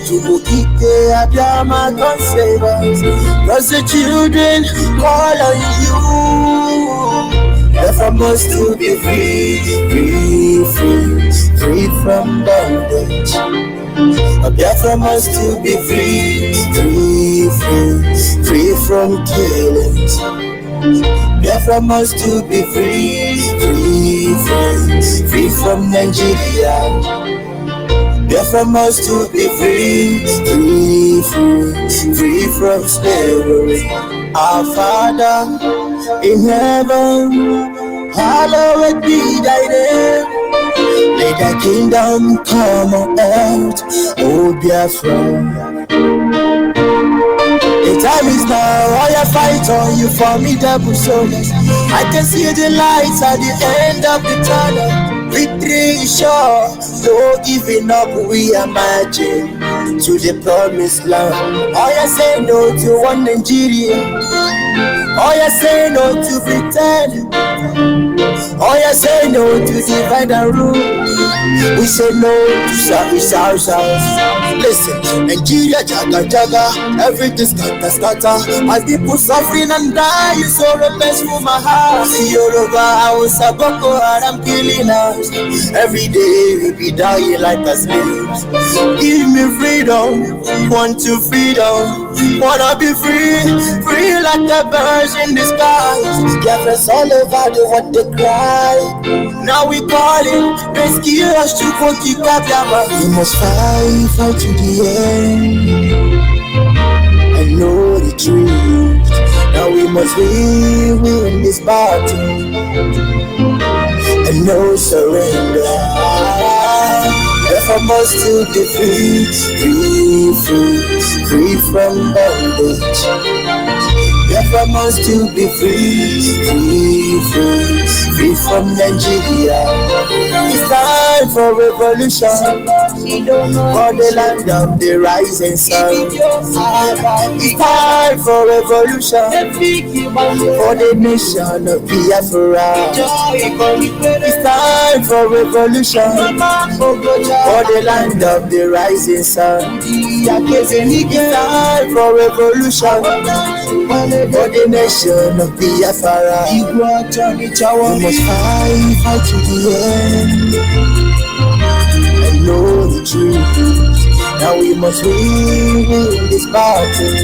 To go eat the Abiyama can save us. Cause the children call on you. Therefore must to be free, free, free, free from bondage. Therefore must to be free, free, free, free from killings. Therefore must to be free, free, free, free from Nigeria. Therefore must to be free, free, free, free from slavery. Our Father in heaven, hallowed be thy name. May thy kingdom come on earth, O Biafra. The time is now, all your fight on you formidable soldiers. I can see the lights at the end of the tunnel. Victory is sure, no giving up we are marching to the promised land. All you say no to one Nigeria. All you say no to pretend. All you say no to divide and rule. We say no to service ourselves. Listen, Nigeria jaga jaga, everything scatter. As people suffering and dying, so repents for my heart. Yoruba, Hausa, Boko Haram killing us. Every day we be dying like a slaves. Give me freedom, want to freedom. Wanna be free, free like the birds in the skies. Yeah, us all over the what they cry. Now we calling, rescue us to Koki Kabyama. We must fight to the end and know the truth. Now we must win this battle and no surrender. Therefore must to be free, free, free, free from bondage. Therefore must to be free, free, free, free from Nigeria. It's time for revolution, for the land of the rising sun. It's time for revolution, for the nation of Biafra. It's time for revolution, for the land of the rising sun. It's time for revolution, for the nation of Biafra. We must fight to the end and know the truth. Now we must win this battle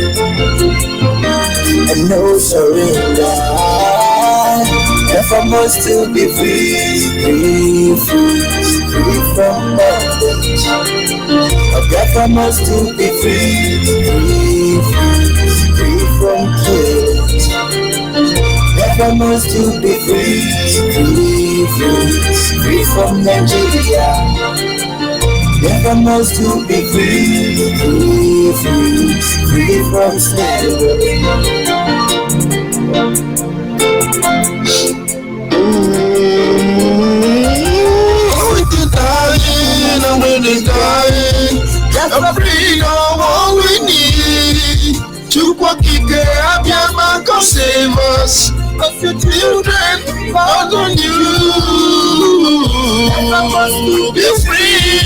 and no surrender. Therefore must to be free, free, free, free from bondage. Therefore must to be free, free, free, free from killings. Therefore must to be free, free, free, free from Nigeria. Therefore must to be free, free, free, free from slavery. When it's dying, that's the freedom all we need. Chukwakike Abiyama come save us, cause your children are on you. Be free.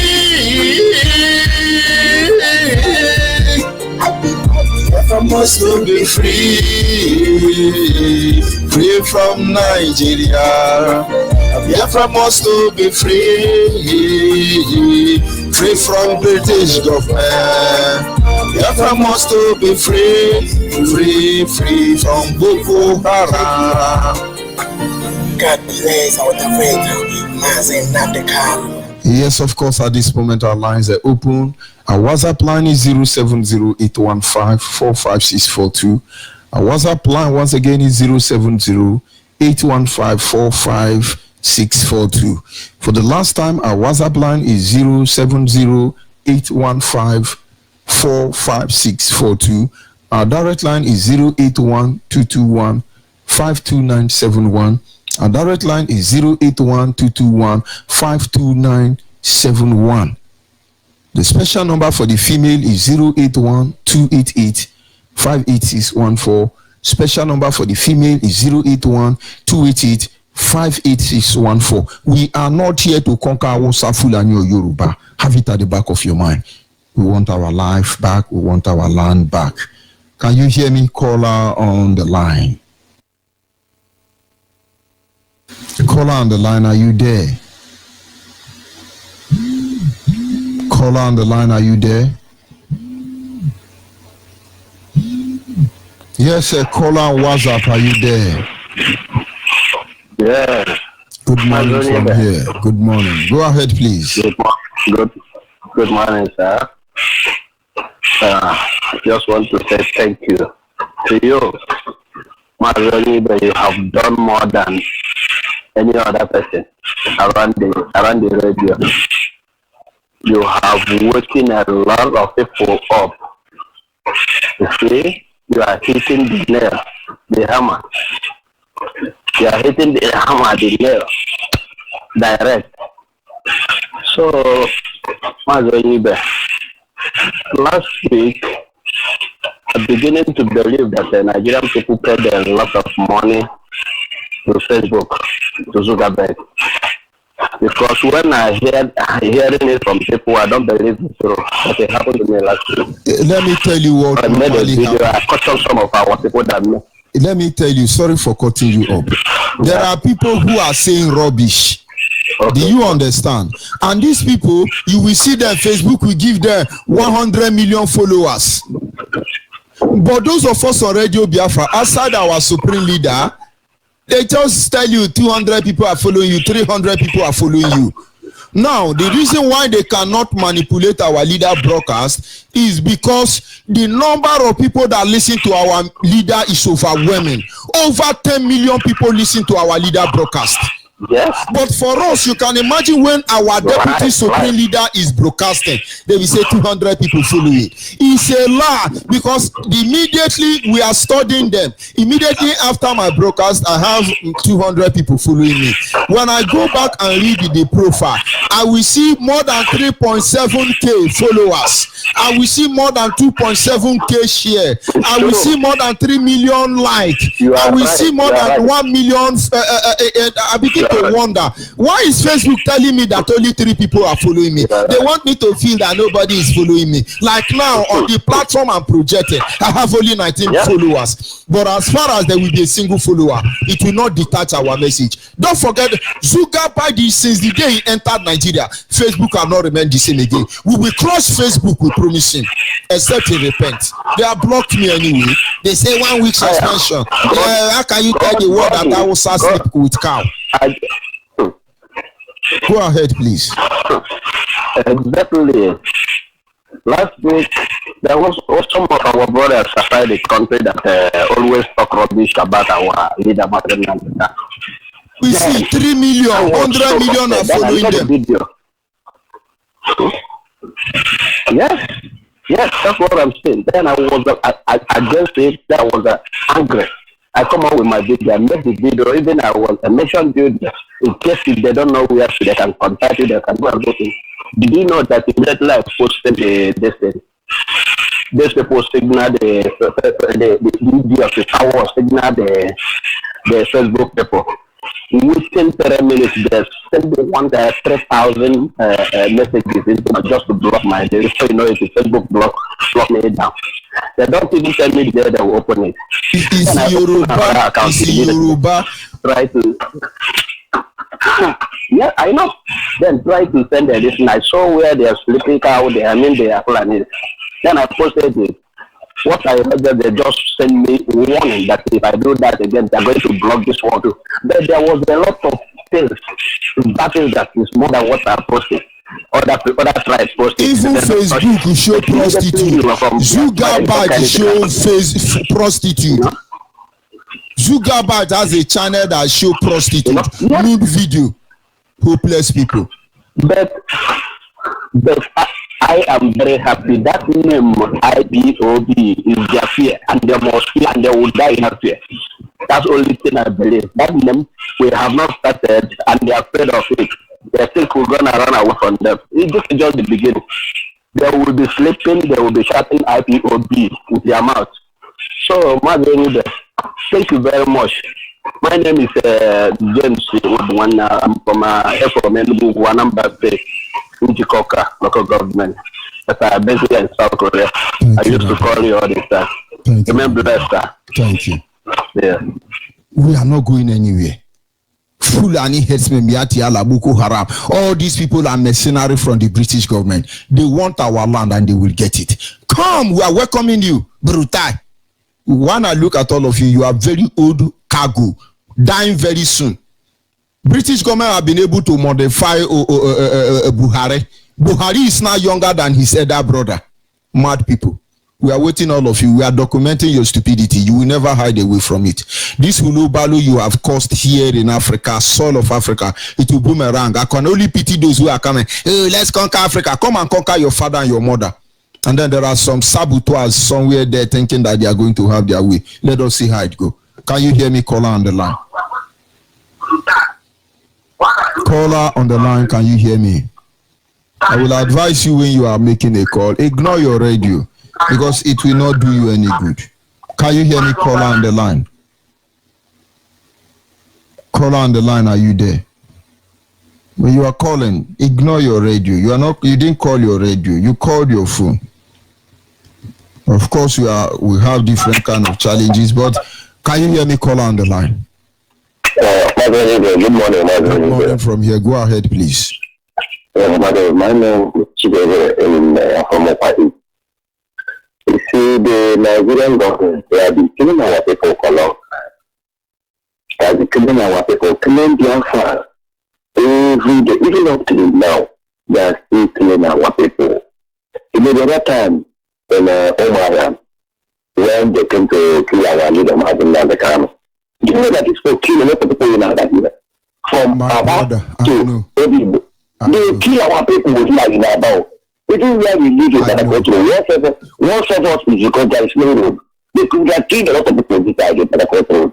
Therefore must to be free, free from Nigeria. Biafra must to be free, free from British government. Biafra must to be free, free, free from Boko Haram. God bless our Africa, Mazen Nandekam. Yes, of course, at this moment our lines are open. Our WhatsApp line is 070-815-45642. Our WhatsApp line once again is 070-815-45642. For the last time, our WhatsApp line is 070-815-45642. Our direct line is 081-221-52971. Our direct line is 081-221-52971. The special number for the female is 081-288-58614. Special number for the female is 081-288-58614. We are not here to conquer Hausa, Fulani or Yoruba. Have it at the back of your mind. We want our life back. We want our land back. Can you hear me, caller on the line? Caller on the line, are you there? Caller on the line, are you there? Yes, caller on WhatsApp, are you there? Yeah. Good morning from here. Good morning. Go ahead, please. Good morning, sir. I just want to say thank you to you, Mazoni, but you have done more than any other person around the radio. You have waking a lot of people up. You see, you are hitting the nail, the hammer. You are hitting the hammer, the nail, direct. So, Mazoni, last week, I'm beginning to believe that the Nigerian people paid a lot of money to Facebook, to Zuckerberg. Because when I hearing it from people, I don't believe it's true. But it happened to me last week. Let me tell you what I made a video. I cut off some of our people that know. Let me tell you, sorry for cutting you up. There are people who are saying rubbish. Okay. Do you understand? And these people, you will see that Facebook will give them 100 million followers. But those of us on Radio Biafra, outside our supreme leader, they just tell you 200 people are following you, 300 people are following you. Now, the reason why they cannot manipulate our leader broadcast is because the number of people that listen to our leader is overwhelming. Over 10 million people listen to our leader broadcast. Yes. But for us, you can imagine when our deputy supreme leader is broadcasting, they will say 200 people follow it. It's a lie, because immediately we are studying them. Immediately after my broadcast, I have 200 people following me. When I go back and read the profile, I will see more than 3.7k followers. I will see more than 2.7k share. I will see more than 3 million likes. I will see more than 1 million. I begin to wonder, why is Facebook telling me that only 3 people are following me? They want me to feel that nobody is following me. Like now on the platform I'm projecting, I have only 19 followers. But as far as there will be a single follower, it will not detach our message. Don't forget, Zuckerberg, since the day he entered Nigeria, Facebook cannot remain the same again. We will crush Facebook, we promise him, except he repents. They have blocked me anyway. They say 1 week suspension. How can you tell the world that I will sleep with cow? Go ahead, please. Exactly. Last week, there was some of our brothers outside the country that always talk rubbish about our leader. We see 3 million, 100 million are following them. Video. Yes, that's what I'm saying. Then I was against it. I was angry. I come out with my video. I made the video. Even I mentioned you in case if they don't know where they can contact you, they can go and go to. Did you know that immediately I posted this people signal the media of the power signal the Facebook people. Within 30 minutes, they send one 3,000 messages into just to block my day. So you know if the Facebook block me down. They don't even tell me they will open it. It's Yoruba. Try to. Yeah, I know. Then try to send a listen. I saw where they are sleeping cow. They are planning. Then I posted it. What I heard, they just send me warning that if I do that again, they're going to block this one too. But there was a lot of things. That is more than what I posted. Other tribes posted. Even Facebook show prostitute. Zuckerberg show prostitute. Zuckerberg has a channel that show prostitute, nude video, hopeless people. But I am very happy. That name IPOB is their fear, and they must fear, and they will die in their fear. That's the only thing I believe. That name we have not started, and they are afraid of it. They think we're gonna run away from them. This is just the beginning. they will be sleeping, they will be shouting IPOB with their mouth. So, thank you very much. My name is James Udwana. I'm from Wanamba Bay, Ujikoka, local government. That's basically in South Korea. I used to call you all this time. Remember that, sir? Thank you. Yeah. We are not going anywhere. Fulani herdsmen, Boko Haram. All these people are mercenary from the British government. They want our land and they will get it. Come, we are welcoming you. Brutai. When I look at all of you, you are very old cargo, dying very soon. British government have been able to modify Buhari. Buhari is now younger than his elder brother. Mad people. We are waiting, all of you. We are documenting your stupidity. You will never hide away from it. This hulubalu you have caused here in Africa, soil of Africa, it will boomerang. I can only pity those who are coming. Oh, let's conquer Africa. Come and conquer your father and your mother. And then there are some saboteurs somewhere there thinking that they are going to have their way. Let us see how it goes. Can you hear me, caller on the line? Caller on the line, can you hear me? I will advise you when you are making a call, ignore your radio because it will not do you any good. Can you hear me, caller on the line? Caller on the line, are you there? When you are calling, ignore your radio. You didn't call your radio, you called your phone. Of course, we have different kind of challenges, but can you hear me, caller on the line? Good morning. Good morning from here. Go ahead, please. My name is Chidere from Opati. You see, the Nigerian government, they have been killing our people for long time. They have been killing our people, killing Biafra every day, even up to now. They are still killing our people. You know, the other time in Omar, when they came to kill our leader, Martin Nazareth, you know that it's for killing a lot of people in our leader. From Abba to Obibo. They kill our people with like in Abba. It is where we live in that country. One of us is because there is no road. They could have killed a lot of people inside the country.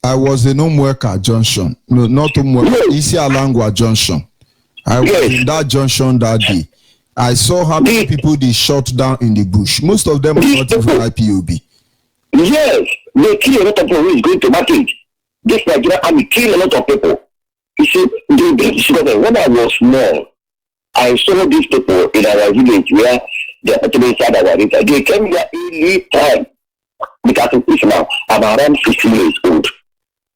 I was in Umweka Junction. No, not Umweka. Isialangwa Junction. I was in that junction that day. I saw how many people they shot down in the bush. Most of them are not even IPOB. Yes, they kill a lot of people who is going to market. This Nigerian army kill a lot of people. You see, the British government, when I was small, I saw these people in our village where they are inside our river. They came here early time. Because it's now, I'm around 16 years old.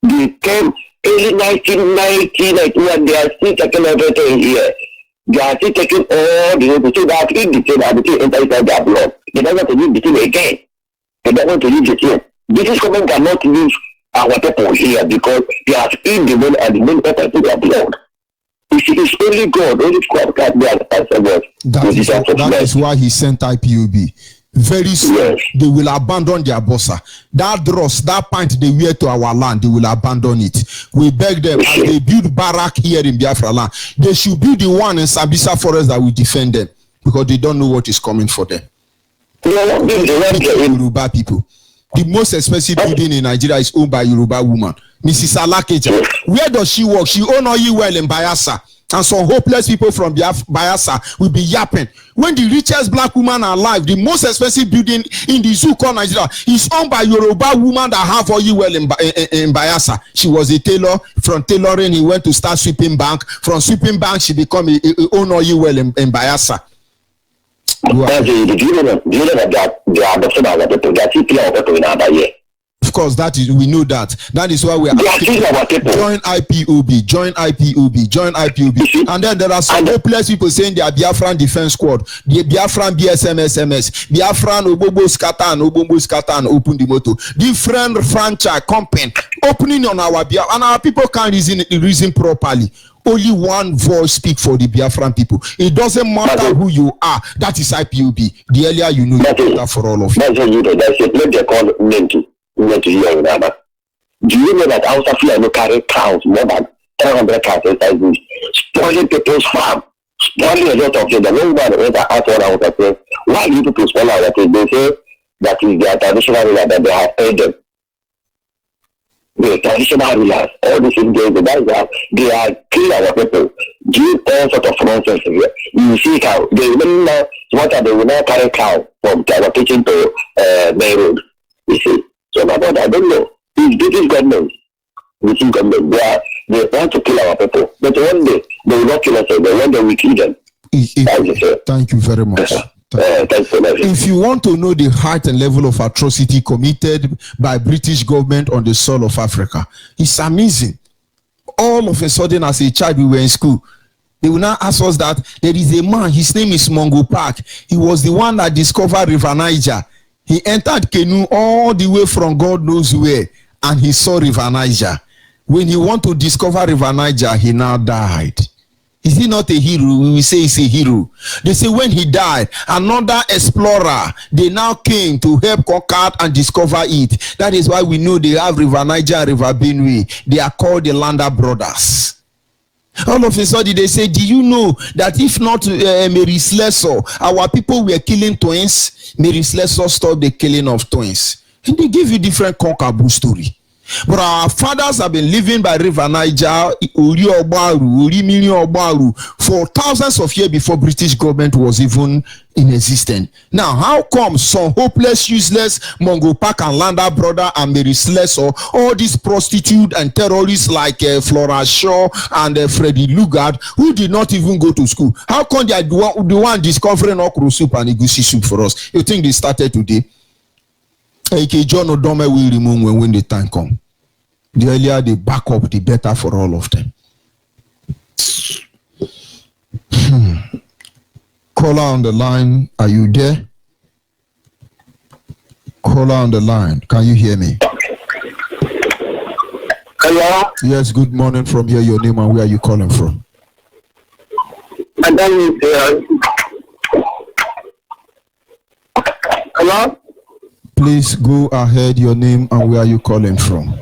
They came early 1990, when they are still taking everything here. They are still taking all the people. So they have eaten the thing and the thing inside their blood. They don't want to use the thing again. They don't want to use the thing. British government cannot use our people here because they have eaten the money and the money into their blood. It's only God, only God can be answer. That is why he sent IPOB. Very soon, they will abandon their bossa. That dross, that pint they wear to our land, they will abandon it. We beg them, as they build barrack here in Biafra land, they should be the one in Sambisa Forest that will defend them because they don't know what is coming for them. Yoruba people. The most expensive building in Nigeria is owned by Yoruba woman, Mrs. Alakeja. Where does she work? She own oil well in Bayelsa. And some hopeless people from Bayelsa will be yapping. When the richest black woman alive, the most expensive building in the zoo called Nigeria is owned by Yoruba woman that have oil well in Bayelsa. She was a tailor. From tailoring, he went to start sweeping bank. From sweeping bank, she become a own oil well in Bayelsa. Of course, that is, we know that. That is why we are join IPOB, join IPOB, join IPOB. And then there are some hopeless people saying they are Biafran Defense Squad, the Biafran BSMSMS, Biafran Obobo Skatan, open the motor. Different franchise company opening on our Biafran, and our people can't reason properly. Only one voice speak for the Biafran people. It doesn't matter who you are. That is IPOB. The earlier you know, the better for all of you. That's what you know. That's it. Let them call Nentu. Do you know that Hausa Fulani carry cows, more than 300 cows inside bush, spoiling people's farm, spoiling a lot of them. The one man went to ask one of us, say, why do you people spoil our things? They say that is their traditional way that they have paid them. the traditional rulers, all these guys, they are killing our people, give all sort of nonsense here. You see how they will not carry cow from our kitchen to Bay Road. You see, so I don't know. These British government, they want to kill our people, but one day they will not kill us. They want to kill them. Thank you very much. If you want to know the height and level of atrocity committed by British government on the soil of Africa, it's amazing. All of a sudden, as a child, we were in school. They will now ask us that there is a man, his name is Mungo Park. He was the one that discovered River Niger. He entered canoe all the way from God knows where, and he saw River Niger. When he wanted to discover River Niger, he now died. Is he not a hero? We will say he's a hero. They say when he died, another explorer, they now came to help conquer and discover it. That is why we know they have River Niger and River Benue. They are called the Landa Brothers. All of a sudden they say, do you know that if not Mary Slessor, our people were killing twins? Mary Slessor stopped the killing of twins. And they give you different Conqueror story. But our fathers have been living by River Niger, for thousands of years before British government was even in existence. Now, how come some hopeless, useless Mungo Park and Landa Brother and Mary Slessor, all these prostitutes and terrorists like Flora Shaw and Freddie Lugard, who did not even go to school, how come they are the one discovering okra soup and egusi soup for us? You think they started today? John Odome will remove when the time comes. The earlier they back up, the better for all of them. Caller on the line, are you there? Caller on the line, can you hear me? Hello? Yes, good morning from here. Your name and where are you calling from? Hello? Please go ahead, your name and where are you calling from?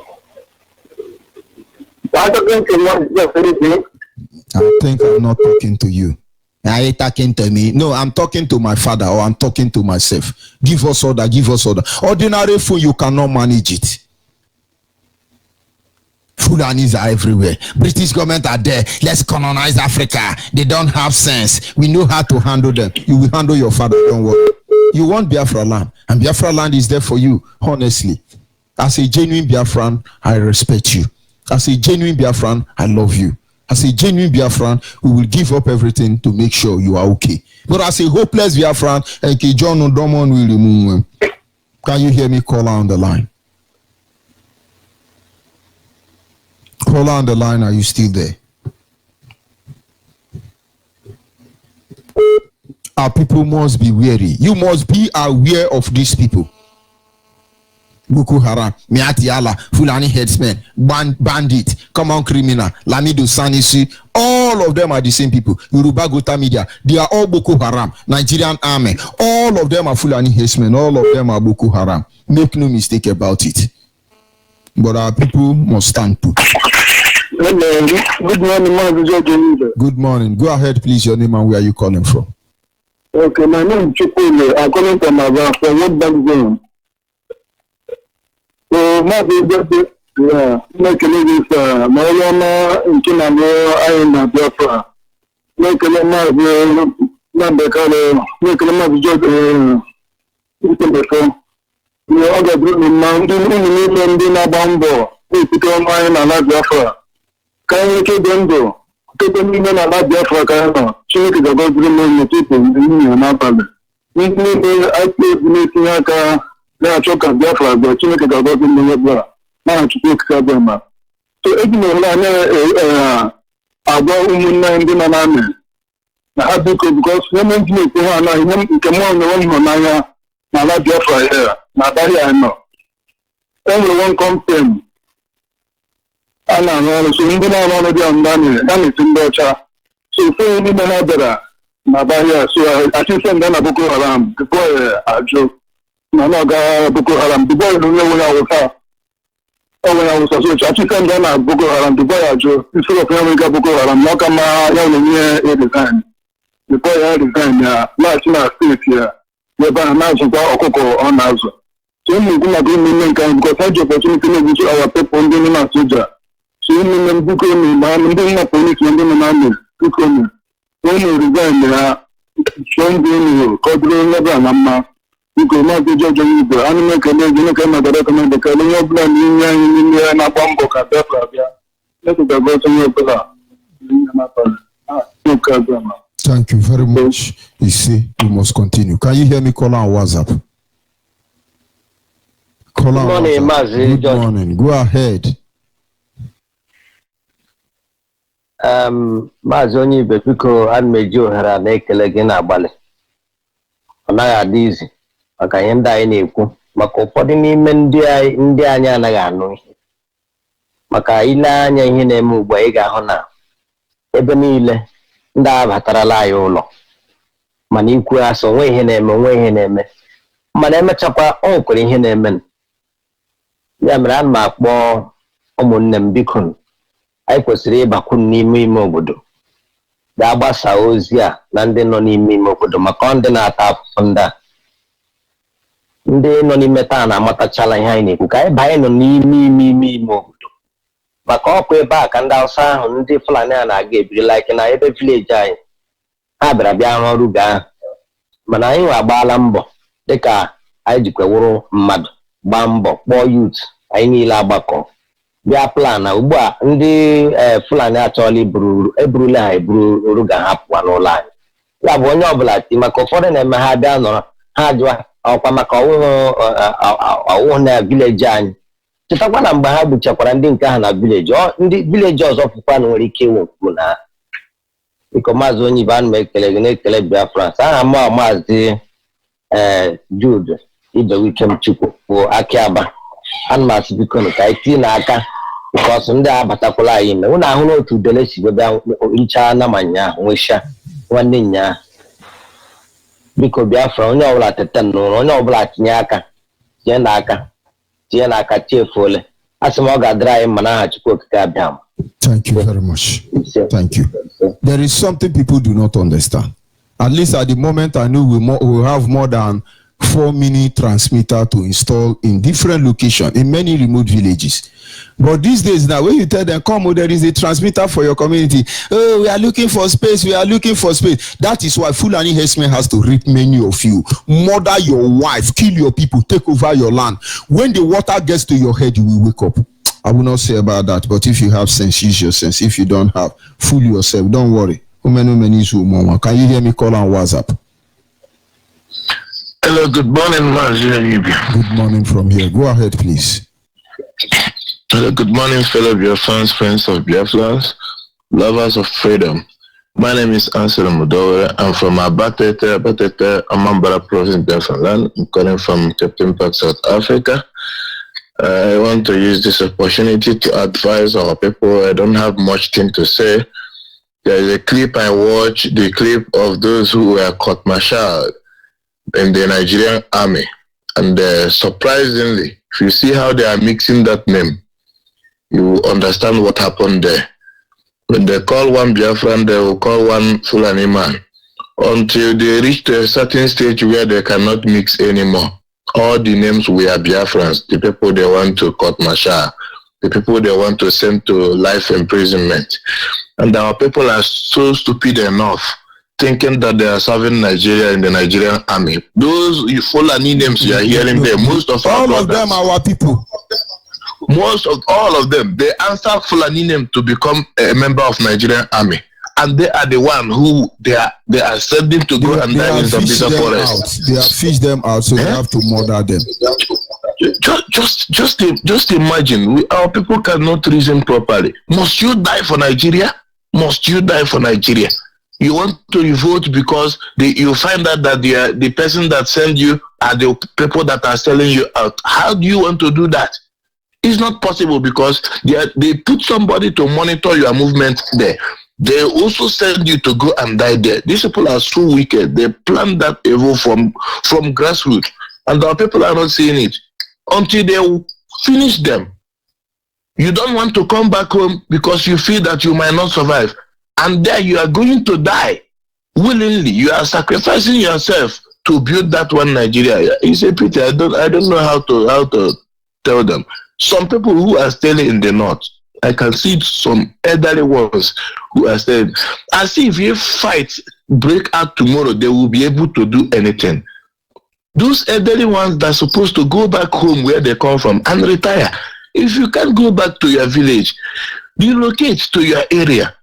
I'm talking to I think I'm not talking to you. Are you talking to me? No, I'm talking to my father or I'm talking to myself. Give us order, give us order. Ordinary food, you cannot manage it. Fulanis are everywhere. British government are there. Let's colonize Africa. They don't have sense. We know how to handle them. You will handle your father, don't worry. You want Biafra land, and Biafra land is there for you, honestly. As a genuine Biafran, I respect you. As a genuine Biafran, I love you. As a genuine Biafran, we will give up everything to make sure you are okay. But as a hopeless Biafran, John Odomon will remove him. Can you hear me? Caller on the line. Caller on the line, are you still there? Our people must be wary. You must be aware of these people. Boko Haram, Miati Allah, Fulani headsmen, bandit, common criminal, Lamido Sanisi, all of them are the same people. Yoruba Gota Media, they are all Boko Haram, Nigerian army, all of them are Fulani headsmen, all of them are Boko Haram. Make no mistake about it. But our people must stand put. Good morning, Good morning. Go ahead, please. Your name and where are you calling from? Okay, my name is Chukule. I'm calling from what back zone. So, my baby, make a little, my mama in Kinamo, I am a Biafra. Make a little, number color, make a little job, you all the group in Mountain, in Dina Bambo, we put on mine and not Biafra. Can you keep them go? Take a million and not Biafra, she make it about 3 million people in the Napoli. We need I played meeting like a choke at Biafra, but she make it about 3 million. Now to take Sabama. So, if you know, about women in the army. Now, because women make one, I come on the one Manaya, now Biafra here. Now, that I know. Everyone comes in. And I know, so you don't want to be on money, and it's in Bocha. So, for any man, Nabaya, so I think send them a Boko Haram, the boy, a joke. Nanaga Boko Haram, the boy don't know when I was out. Oh, when I was so I think send them a Boko Haram, the boy, a joke. Instead of America Boko Haram, Nakama, Yan, a design. The boy had design, last state here. You're going to announce about Okoko on Nazo. So we go like we can because such opportunity to reach our people on the soldier. So we book on the police and the book on. So we resign there. Showing control never number. You go not to judge you the animal can you come at the recommend the calling of land in India and a bomb book at the let it go to your brother. Thank you very much. You see, we must continue. Can you hear me call on WhatsApp? Call on WhatsApp. Good morning. Go ahead. Mazoni Bepiko and Mejo Hera Nekele Gina Anaya Dizi, Makayenda Ineku, Makopodini Mendia India Nagano, Makaila Yahine Mubaega Hona, Ebenile, Nda Vatarala Yolo, Manikua, so way hineme, Manema Chapa, Uncle Hinemen, Yamran Mark Bo, Omunem Bicon. I kwesịrị ịbakwu n'ime ime obodo ga-agbasa ozi a na ndị nọ n'ime ime obodo maka ndị na-ata afụfụ ndị nọ n'ime taa na-amatachala ihe anyị na-ekwu ka anyị banye nọ n'ime ime obodo maka ọkụ ebe a ka ndị Hausa ahụ ndị Fulani a na-aga ebiri like na ebe village anyị ha bịa ọrụ ga mana anyị agbaala mbọ dịka anyị jikwa wụrụ mmadụ gbaa mbọ kpọọ youth anyị niile agbakọ bịa plan na ugbu a ndị Fulani achọla eburula ha eburu ga hapụwa n'ụlọ anyị ya bụ onye ọbụla ti maka ụfọdụ na-eme ha bịa nọrọ ha jụọ ọkwa maka ọwụhụ na village anyị chetakwa na mgbe ha gbuchakwara ndị nke ha na village ndị village ọzọ pụkwa na nwere ike inwe mkpu na biko maazị onye ibe ana m ekele gị na-ekele Biafra aha maazị Jude Ibewikem Chukwu bụ Akiaba ana m asị biko ka anyị tinye n'aka because ndị abatakwala anyị ime ụnụ ahụ n'otu udele si bịa richaa na manya nwesha nwanne nya biko Biafra onye ọbụla tete n'ụlọ onye ọbụla tinye n'aka chefuole asị m ọ ga-adịrị anyị mma n'aha Chukwu okike abịa. Thank you very much. Thank you. There is something people do not understand. At least at the moment, I know we have more than 4 mini transmitter to install in different locations in many remote villages. But these days now, when you tell them, come, there is a transmitter for your community. Oh, we are looking for space. We are looking for space. That is why Fulani Herdsmen has to rape many of you, murder your wife, kill your people, take over your land. When the water gets to your head, you will wake up. I will not say about that, but if you have sense, use your sense. If you don't have, fool yourself. Don't worry. Can you hear me call on WhatsApp? Hello, good morning, Mazi. Good morning from here. Go ahead, please. Hello, good morning, fellow Biafrans, friends of Biafrans, lovers of freedom. My name is Ansel Mudowere. I'm from Abatete, Amambara province, Biafran land. I'm calling from Captain Park, South Africa. I want to use this opportunity to advise our people. I don't have much thing to say. There is a clip I watched, the clip of those who were court-martialed in the Nigerian army. And surprisingly, if you see how they are mixing that name, you understand what happened there. When they call one Biafran, they will call one Fulani man until they reach to a certain stage where they cannot mix anymore. All the names were Biafrans, the people they want to court-martial, the people they want to send to life imprisonment. And our people are so stupid enough, thinking that they are serving Nigeria in the Nigerian army. Those Fulani names you are hearing there, most of all of them are our people. Most of all of them, they answer Fulani name to become a member of Nigerian army. And they are the one who they are sending to go and die in Sambisa forest. They have fished them out, so they have to murder them. Just imagine, our people cannot reason properly. Must you die for Nigeria? Must you die for Nigeria? You want to vote because you find out that the person that sent you are the people that are selling you out. How do you want to do that? It's not possible because they put somebody to monitor your movement there. They also send you to go and die there. These people are so wicked. They plan that evil from grassroots. And our people are not seeing it. Until they finish them. You don't want to come back home because you feel that you might not survive. And there you are going to die willingly. You are sacrificing yourself to build that one Nigeria. It's a pity. I don't know how to tell them. Some people who are still in the north, I can see some elderly ones who are saying, as if a fight break out tomorrow, they will be able to do anything. Those elderly ones that are supposed to go back home where they come from and retire. If you can't go back to your village, relocate to your area.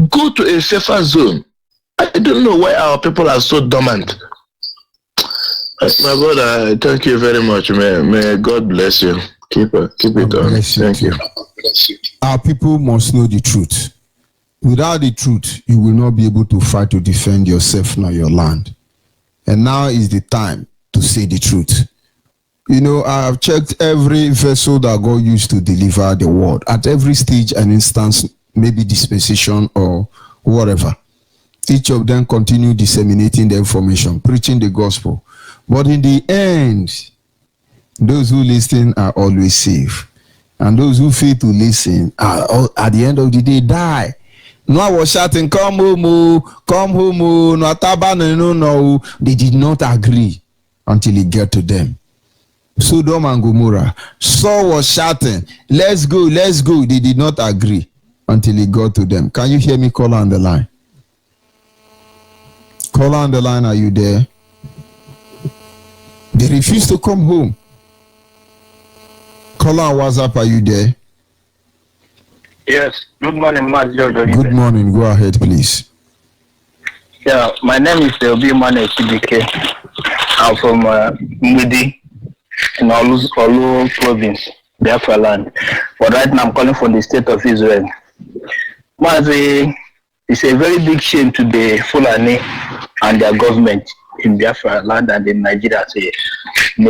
Go to a safer zone. I don't know why our people are so dormant. My brother, thank you very much. May God bless you. Keep it on. Thank you. Our people must know the truth. Without the truth, you will not be able to fight to defend yourself nor your land. And now is the time to say the truth. You know, I have checked every vessel that God used to deliver the word. At every stage and instance, maybe dispensation or whatever. Each of them continue disseminating the information, preaching the gospel. But in the end, those who listen are always safe. And those who fail to listen are, at the end of the day, die. No, I was shouting, come home, no, no. They did not agree until it got to them. Sodom and Gomorrah. Saul was shouting, let's go. They did not agree until it got to them. Can you hear me? Call on the line. Call on the line, are you there? They refused to come home. Call on WhatsApp, are you there? Yes. Good morning, Master. Good morning. Go ahead, please. Yeah, my name is Obi Mane Chibike. I'm from Mudi in Olu province, Biafra land. But right now I'm calling from the state of Israel. Mazi, it's a very big shame to the Fulani and their government in Biafra land and in Nigeria as a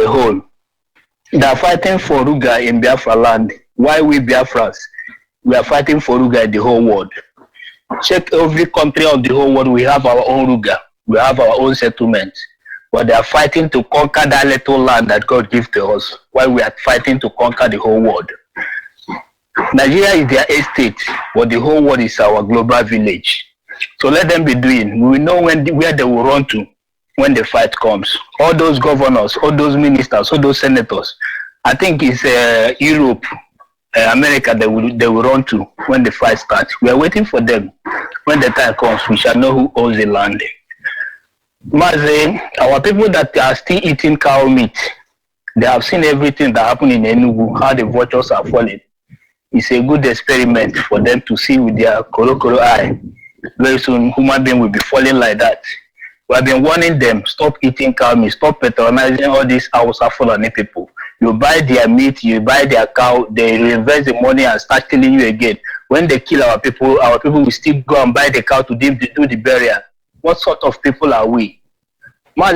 whole. They are fighting for Ruga in Biafra land. Why we Biafrans? We are fighting for Ruga in the whole world. Check every country of the whole world. We have our own Ruga. We have our own settlements. But they are fighting to conquer that little land that God gives to us, while we are fighting to conquer the whole world. Nigeria is their estate, but the whole world is our global village. So let them be doing. We will know where they will run to when the fight comes. All those governors, all those ministers, all those senators, I think it's Europe, America they will run to when the fight starts. We are waiting for them. When the time comes, we shall know who owns the land. Mazi, our people that are still eating cow meat, they have seen everything that happened in Enugu, how the vultures are falling. It's a good experiment for them to see with their koro eye. Very soon, human beings will be falling like that. We have been warning them, stop eating cow meat, stop patronizing all these Hausa Fulani people. You buy their meat, you buy their cow, they reinvest the money and start killing you again. When they kill our people will still go and buy the cow to do the burial. What sort of people are we?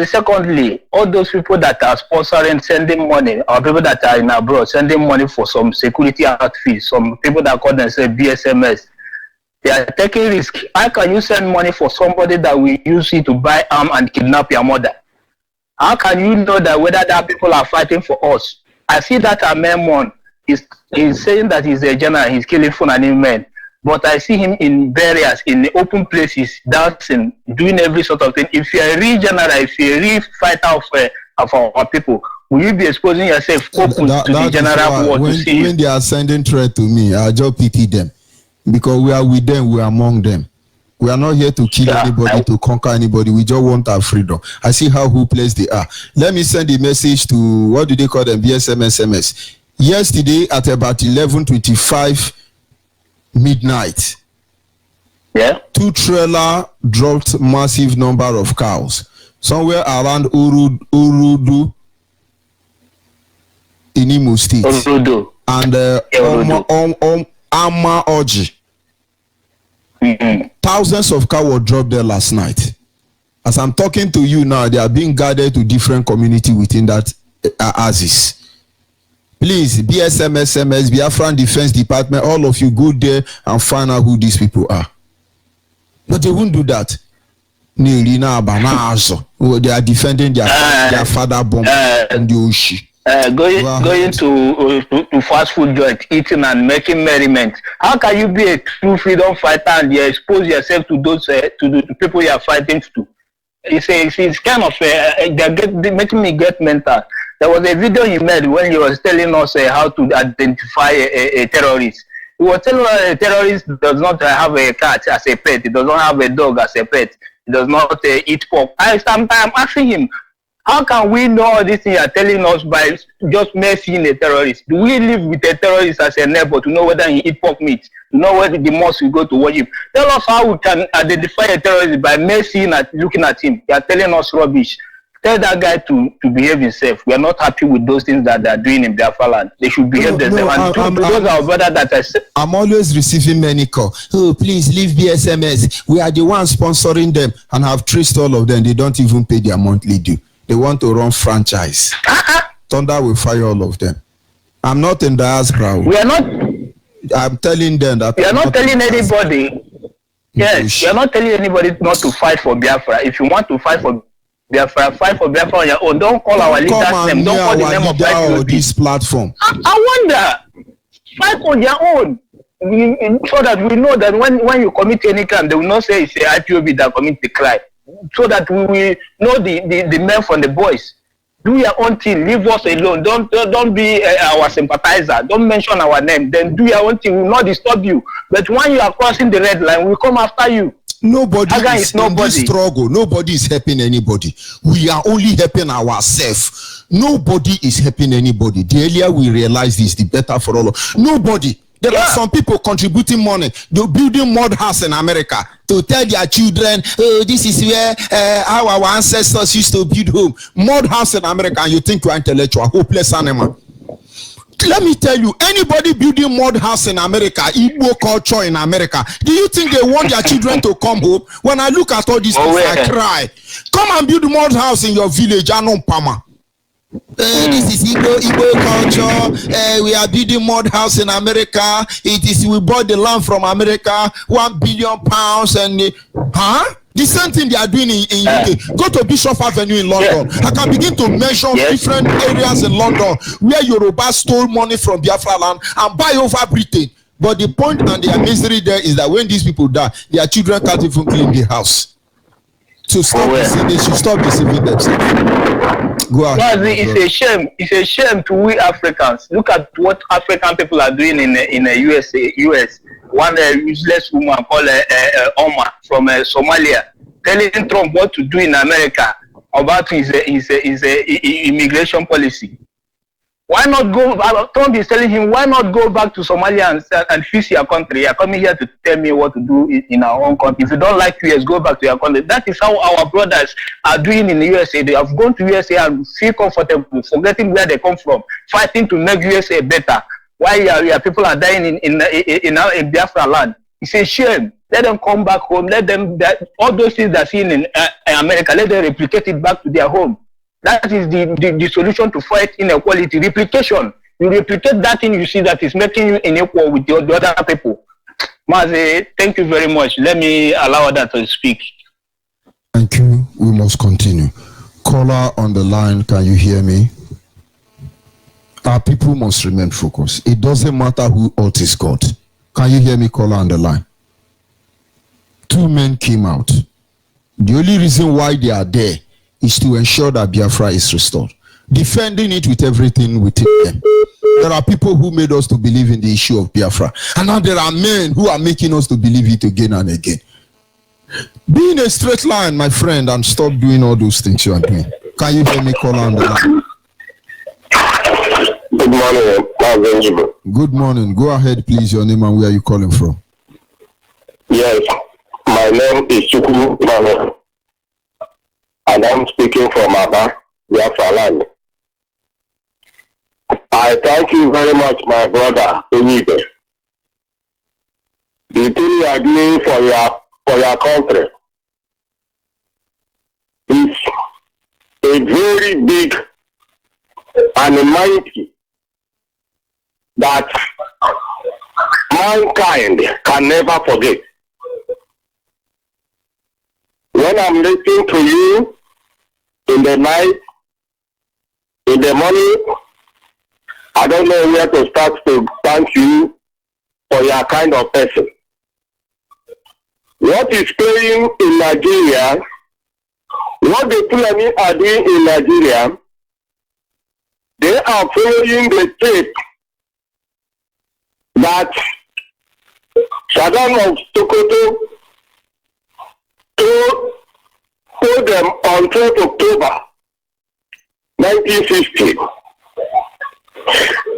Secondly, all those people that are sponsoring, sending money, or people that are in abroad, sending money for some security outfits, some people that call themselves BSMS, they are taking risk. How can you send money for somebody that will use it to buy arm and kidnap your mother? How can you know that whether that people are fighting for us? I see that Amemon is saying that he's a general, he's killing Fulani men. But I see him in burials, in the open places, dancing, doing every sort of thing. If you're a real general, if you're a real fighter of our people, will you be exposing yourself open to the general war to see? When they are sending threat to me, I just pity them. Because we are with them, we are among them. We are not here to kill anybody, to conquer anybody. We just want our freedom. I see how hopeless they are. Let me send a message to, what do they call them? BSMSMS. Yesterday at about 11:25 midnight, 2 trailers dropped massive number of cows somewhere around Urudu in Imo State. Urudu. And Amaoji. Thousands of cows were dropped there last night. As I'm talking to you now, they are being guided to different communities within that axis. Please, BSMSMS, Biafran Defense Department, all of you go there and find out who these people are. But they won't do that. They are defending their father bomb and the Oshi. Going to fast food joint, eating and making merriment. How can you be a true freedom fighter and you expose yourself to those to the people you are fighting to? it's kind of they're making me get mental. There was a video he made when he was telling us how to identify a terrorist. He was telling us a terrorist does not have a cat as a pet. He does not have a dog as a pet. He does not eat pork. I'm asking him, how can we know all these things you are telling us by just seeing a terrorist? Do we live with a terrorist as a neighbor to know whether he eats pork meat? To know where the mosque we go to worship? Tell us how we can identify a terrorist by looking at him. You are telling us rubbish. Tell that guy to behave himself. We are not happy with those things that they are doing in Biafra land. They should behave themselves. I'm always receiving many calls. Oh, please leave BSMS. We are the ones sponsoring them and have traced all of them. They don't even pay their monthly due. They want to run franchise. Thunder will fire all of them. I'm not in diaspora. We are not. I'm telling them that. We are not telling anybody. Yes, we are not telling anybody not to fight for Biafra. If you want to fight for Biafra, fight for Biafra on your own. Don't call our leader's name. Don't call the name of leader this platform. I wonder. Fight on your own. So that we know that when you commit any crime, they will not say it's the IPOB that commit the crime. So that we will know the men from the boys. Do your own thing. Leave us alone. Don't be our sympathizer. Don't mention our name. Then do your own thing. We will not disturb you. But when you are crossing the red line, we will come after you. Nobody is in this struggle. Nobody is helping anybody. We are only helping ourselves. Nobody is helping anybody. The earlier we realize this, the better for all of nobody. There are some people contributing money. They're building mud house in America to tell their children, oh, this is where our ancestors used to build home. Mud house in America, and you think you are intellectual, hopeless animal. Let me tell you, anybody building mud house in America, Igbo culture in America, do you think they want their children to come home? When I look at all these things, I cry. Come and build mud house in your village, Anompama. This is Igbo culture. We are building mud house in America. We bought the land from America, £1 billion, and the same thing they are doing in UK. Go to Bishop Avenue in London. I can begin to mention different areas in London where Yoruba stole money from Biafra land and buy over Britain. But the point and their misery there is that when these people die, their children can't even clean the house. To stop they should stop deceiving themselves. Go ahead. It's a shame. It's a shame to we Africans. Look at what African people are doing in the US. One useless woman called Omar from Somalia telling Trump what to do in America about his immigration policy. Why not go? Trump is telling him, why not go back to Somalia and fix your country? You're coming here to tell me what to do in our own country. If you don't like US, go back to your country. That is how our brothers are doing in the USA. They have gone to USA and feel comfortable, forgetting where they come from, fighting to make USA better. Why your people are dying in Biafra land? It's a shame. Let them come back home. Let them, all those things they're seeing in America, let them replicate it back to their home. That is the solution to fight inequality. Replication. You replicate that thing you see that is making you unequal with the other people. Mazi, thank you very much. Let me allow that to speak. Thank you. We must continue. Caller on the line, can you hear me? Our people must remain focused. It doesn't matter who else is God. Can you hear me, caller on the line? 2 men came out. The only reason why they are there is to ensure that Biafra is restored. Defending it with everything within them. There are people who made us to believe in the issue of Biafra. And now there are men who are making us to believe it again and again. Be in a straight line, my friend, and stop doing all those things you are doing. Can you hear me, caller on the line? Good morning, Good morning. Go ahead, please. Your name and where are you calling from? Yes, my name is Chukwu Mane, and I'm speaking from Aba, Biafra land. I thank you very much, my brother, Onibe. The thing you are doing for your country is a very big and mighty that mankind can never forget. When I'm listening to you in the night, in the morning, I don't know where to start to thank you for your kind of person. What is playing in Nigeria what the Fulani are doing in Nigeria, they are following the tape that Saddam of Sokoto told them on 12th October 1960.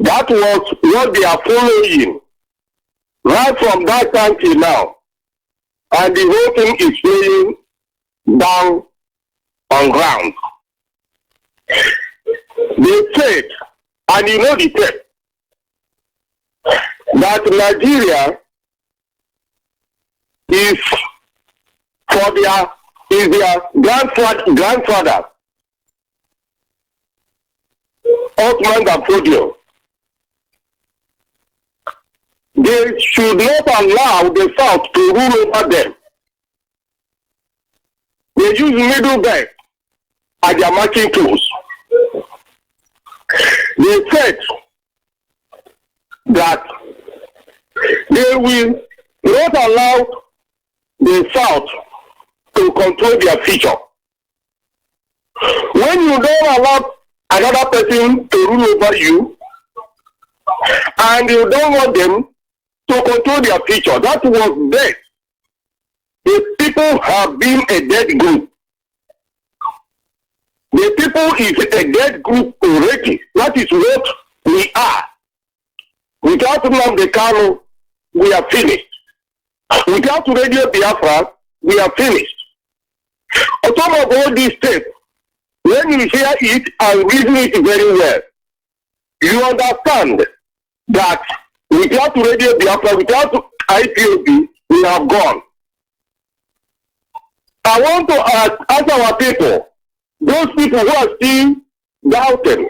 That was what they are following right from that time till now. And the whole thing is playing down on ground. They said, and you know the tape, that Nigeria is their grandfather, Ottoman Gafodio. They should not allow the South to rule over them. They use middle belt as their marching tools. They said that they will not allow the South to control their future. When you don't allow another person to rule over you, and you don't want them to control their future, that was dead. The people have been a dead group. The people is a dead group already. That is what we are. Without Nnamdi Kanu, we are finished. Without Radio Biafra, we are finished. On top of all these steps, when you hear it and reason it very well, you understand that without Radio Biafra, without IPOB, we have gone. I want to ask our people, those people who are still doubting,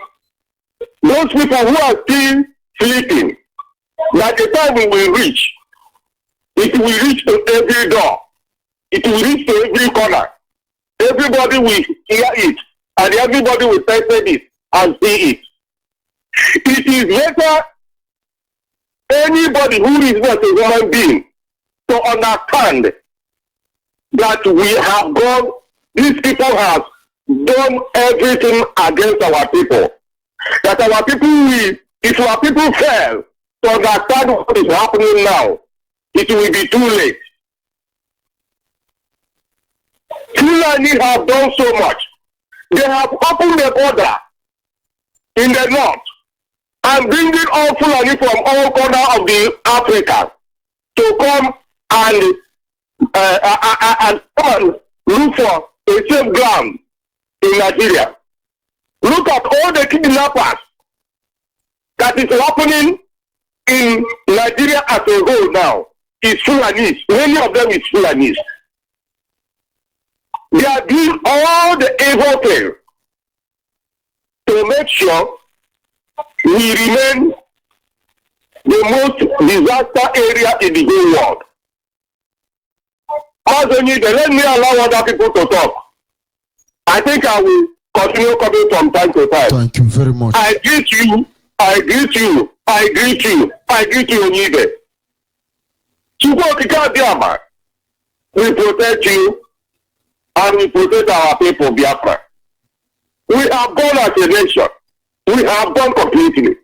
those people who are still sleeping, that the time we will reach, it will reach to every door. It will reach to every corner. Everybody will hear it, and everybody will type it and see it. It is better anybody who is not a human being to understand that we have gone, these people have done everything against our people. That our people will, if our people fail to understand what is happening now, it will be too late. Fulani have done so much. They have opened the border in the north and bringing all Fulani from all corners of the Africa to come and look for a safe ground in Nigeria. Look at all the kidnappers that is happening in Nigeria as a whole now. It's Fulanese. Many of them is Fulanese. They are doing all the evil things to make sure we remain the most disaster area in the whole world. Also, let me allow other people to talk. I think I will continue coming from time to time. Thank you very much. I greet you, Onyide. We protect you and we protect our people, Biafra. We have gone as a nation. We have gone completely.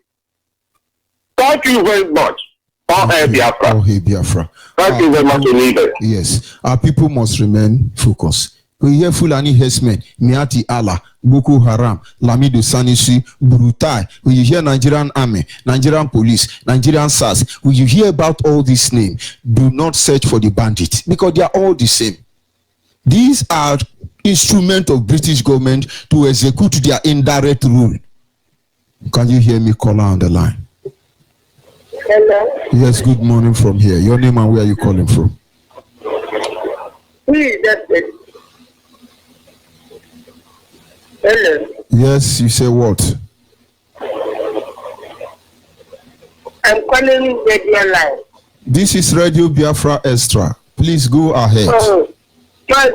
Thank you very much. Biafra. Oh, hey, Biafra. Thank you very much, Onyide. Yes, our people must remain focused. We hear Fulani herdsmen, Miati Allah, Boko Haram, Lamido Sanisi, Burutai. When you hear Nigerian army, Nigerian police, Nigerian SARS, when you hear about all these names, do not search for the bandits because they are all the same. These are instruments of British government to execute their indirect rule. Can you hear me, caller on the line? Hello. Yes, good morning from here. Your name and where are you calling from? Who is that? Hello. Yes, you say what? I'm calling Radio Line. This is Radio Biafra Extra. Please go ahead. Oh, good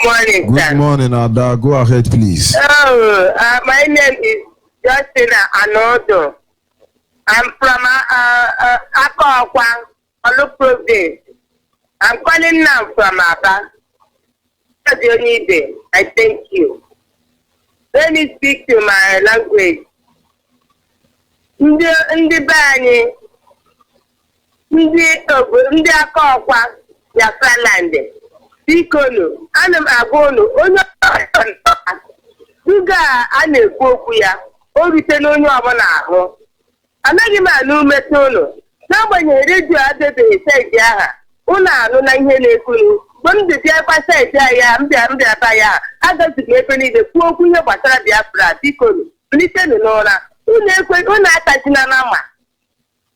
morning, Good sir. morning, Ada. Go ahead, please. Oh, my name is Justina Anodo. I'm from Akokwa, Olu Province. I'm calling now from Aba. I thank you. Let me speak to my language. Ndị be anyị, ndị aka ọkwa Biafra land, bikonu, ana m agwa unu, onye duga a na-ekwu okwu ya, o rute n'onye ọbụla ahụ. Anaghị m anụ umetụ unu, n'agbanyeghị redio adịbeghị saịdị aha, unu anụ na ihe na-ekwuru. Mgbe m dịbịa kwa saịdị ya, mbịa ba ya, agazighị ebe niile kwuo okwu ihe gbasara Biafra, bikonu, bilitenụ n'ụra. Unu atachina n'ama.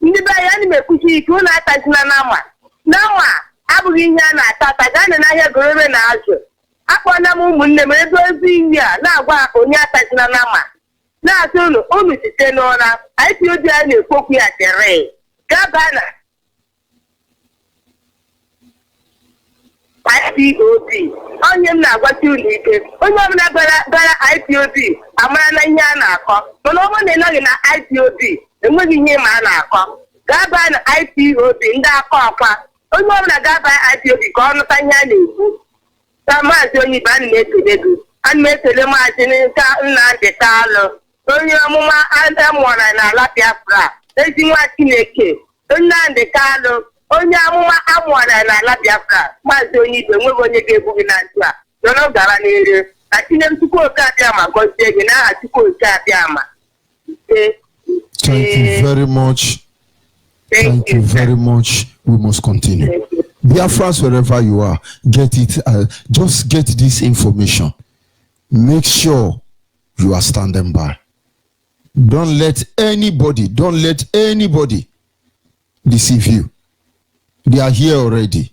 Ndị be anyị ana m ekwuchi ike, unu atachina n'ama. N'ama abụghị ihe a na-ata gaa n'ahịa gorore na azụ. Akpọna m ụmụnne m ebe ozi nri a na-agwa onye atachina n'ama. Na-asị unu site n'ụra, IPOB a na-ekwu okwu ya chere. Gaba na IPOB, onye m na-agwata ụlọ ike, onye ọbụla gara IPOB amara na ihe a na-akọ, mana ọ bụrụ na ị nọghị na IPOB enweghị ihe ma a na-akọ. Gaba na IPOB ndị aka ọkwa, onye ọbụla gaba IPOB ka ọ nụta ihe a na-ekwu. Ka maazị Onyibe ana m ekele gị, ana m ekele maazị Nnamdi Kanu, onye ọmụma amụọra n'ala Biafra, ezi nwa Chineke. Nnamdi Kanu, onye amụma amụọra n'ala Biafra, maazị Onyibe enweghị onye ga-egbu gị na ntụ a. Nọrọ gara n'ere na Chinem Chukwuoke Abịama gọzie gị n'aha Chukwuoke Abịama. Thank you very much. Thank you very much. We must continue. Biafras, wherever you are, get it. Just get this information. Make sure you are standing by. Don't let anybody deceive you. They are here already.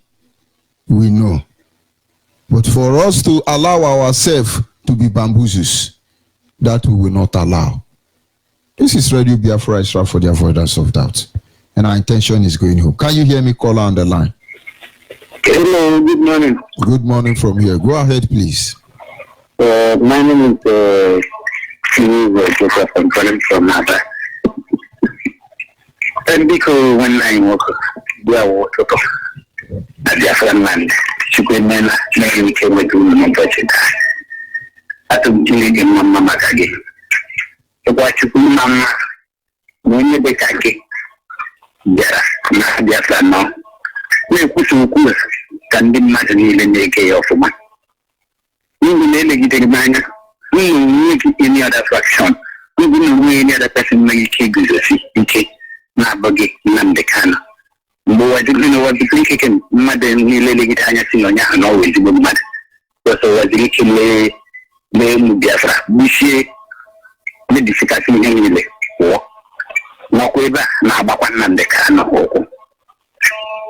We know. But for us to allow ourselves to be bamboozles, that we will not allow. This is Radio Biafra Extra for the avoidance of doubt. And our intention is going home. Can you hear me, caller on the line? Hello, good morning. Good morning from here. Go ahead, please. My name is Joseph. I'm calling from Naba. And because when I work, we are working at the African land. Chukwemena, maybe came with you, budget. At the beginning, Mamma Kage. What you Mamma, when you take Kage, yeah, not the African now. We put some cool, can be mad and even make a of man. We will never get a man. We will make any other fraction. We will know any other person make a good see. Nabagi, Namdekana. But I didn't know what the thinking, Madam Nilly Tanya and always good mad. So I was literally named Biafra, Bushy, the difficulty in the war. No quiver, Nabakwan Namdekana.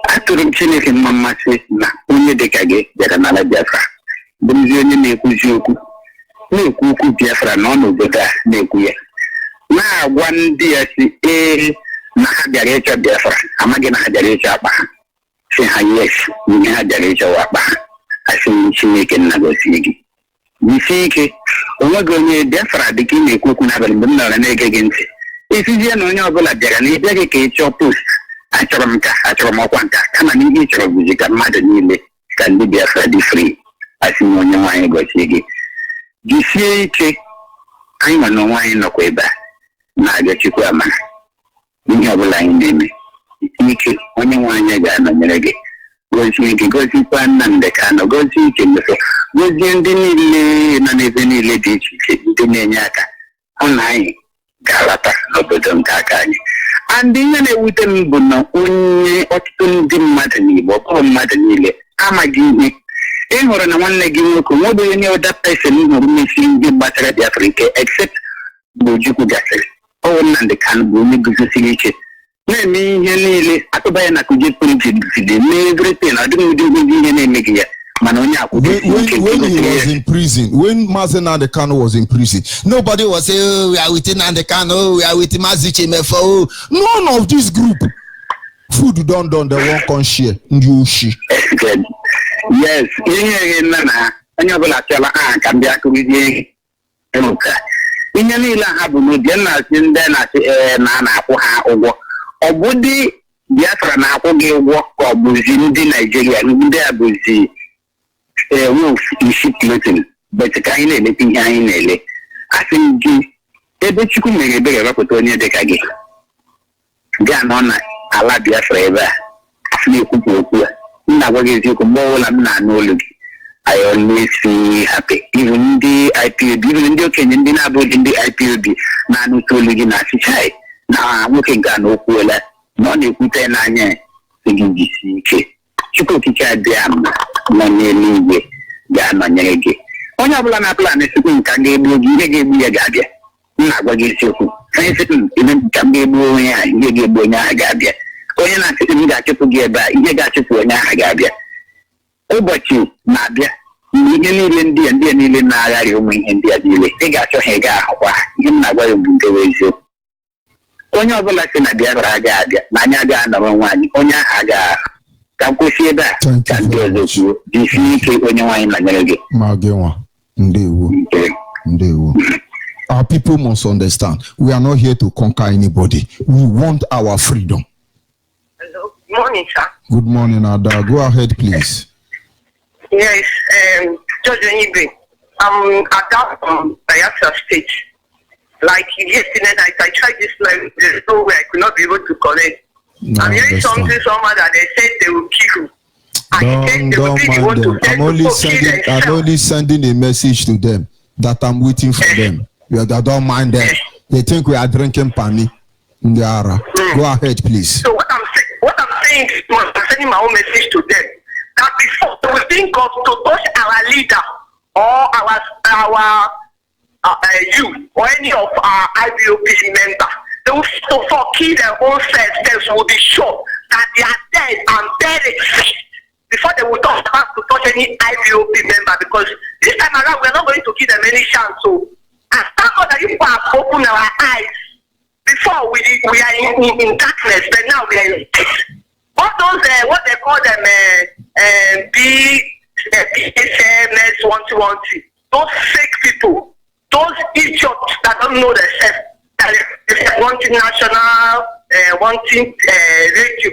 After the Chinese Mamma says, only the Kage, that another Biafra. The museum may Kujuku. No Kuku Biafra, none of the Nekuya. Now, one day I say, Nahajarecha Biafra, Amagana Hajarecha Baha. Say, yes, we Hajarecha Wabaha. I think she make a negotiation. We see, we're going to Biafra, the king, a cook, and have a bundle and egg against it. If you know your Bolagana, dedicate your post. Acharamaka, come and each of music and mother nearly can be Biafra free. I see no one go see. You see, I'm a no one no way back. Now get you come. You have a line name. Niki, only one you got on the reggae. Go see, go see, pan and the can go see, go see, the lady, the Nanyaka. Online, Galata, no bottom Takani. And then I would tell you, only Otun Matani, or Matani, Amagi. Anyone on one leg, you can move any other person who missing the battery of Africa except Bujuku Gasser. Oh, and the can go make the signature. Let me nearly Atabayana could get printed the everything. I don't do any make it. When he was in prison, when Mazen Nandekano was in prison, nobody was saying, oh, we are with Nandekano, we are with Mazichi Mefo. None of this group. Food done, they won't come share. Yes, Nana, and you will tell can be a comedian. In a little habu, then I say, Nana, or would the Biafra Napo work or Buzin, Nigeria, and there Buzi. wolf in sheep clothing, but the kind of letting in L. I think ebe chukwu mere ebere rapụta onye dịka gị gaa nọ na ala Biafra ebe a na-ekwupụ okwu a m na-agwa gị eziokwu mgbe ọbụla m na-anụ olu gị I always feel happy. Even ndị IPOB, even ndị okenye ndị na-abụghị ndị IPOB na-anụta olu gị na-asịchaghị na nwoke nke a na okwuola na ọ na-ekwute n'anya gị jisi ike Chukwu okike abịa nọ n'eluigwe ga-anọnyere gị onye ọbụla na-apụla na-esikwu nka ga-egbu oge ihe ga-egbu ya ga-abịa na-agwa gị eziokwu ka m ga-egbu onye ahụ ihe ga-egbu onye ahụ ga-abịa onye na-achịpụ m ga-achịpụ gị ebe a ihe ga-achịpụ onye ahụ ga-abịa ụbọchị na-abịa mgbe ihe niile ndị a niile na-agharị ụmụ ihe ndị a niile ị ga-achọ ha ị ga-ahụkwa ihe m na-agwa ya bụ nke eziokwu onye ọbụla si na Biafra agaghị abịa na anyị agaghị anọrọ nwaanyị onye ahụ agaghị ka m kwụsị ebe a ka ndị ọzọ kwuo jisie ike onye nwaanyị nọnyere gị ma gị nwa ndewo. Our people must understand we are not here to conquer anybody. We want our freedom. Hello. Good morning, sir. Good morning, Ada. Go ahead, please. Yes, George Onibe. I'm Ada from Bayelsa State. Like yesterday night, I tried this line. There's no way I could not be able to connect. No, I'm hearing something somehow that they said they will kill you. Don't mind them. I'm only sending a message to them that I'm waiting for them. I don't mind them. They think we are drinking pani in the ara. Go ahead, please. So what I'm saying is, I'm sending my own message to them that before they will think of to touch our leader or our youth or any of our IBOP members, they will so kill their own selves. Will be sure that they are dead and buried before they will talk about to touch any IBOP member, because this time around we are not going to give them any chance. So I thank God that you have opened our eyes. Before we are in darkness, but now we are in light. All those what they call them BSMS 120, those fake people, those idiots that don't know themselves, that is wanting national, wanting radio.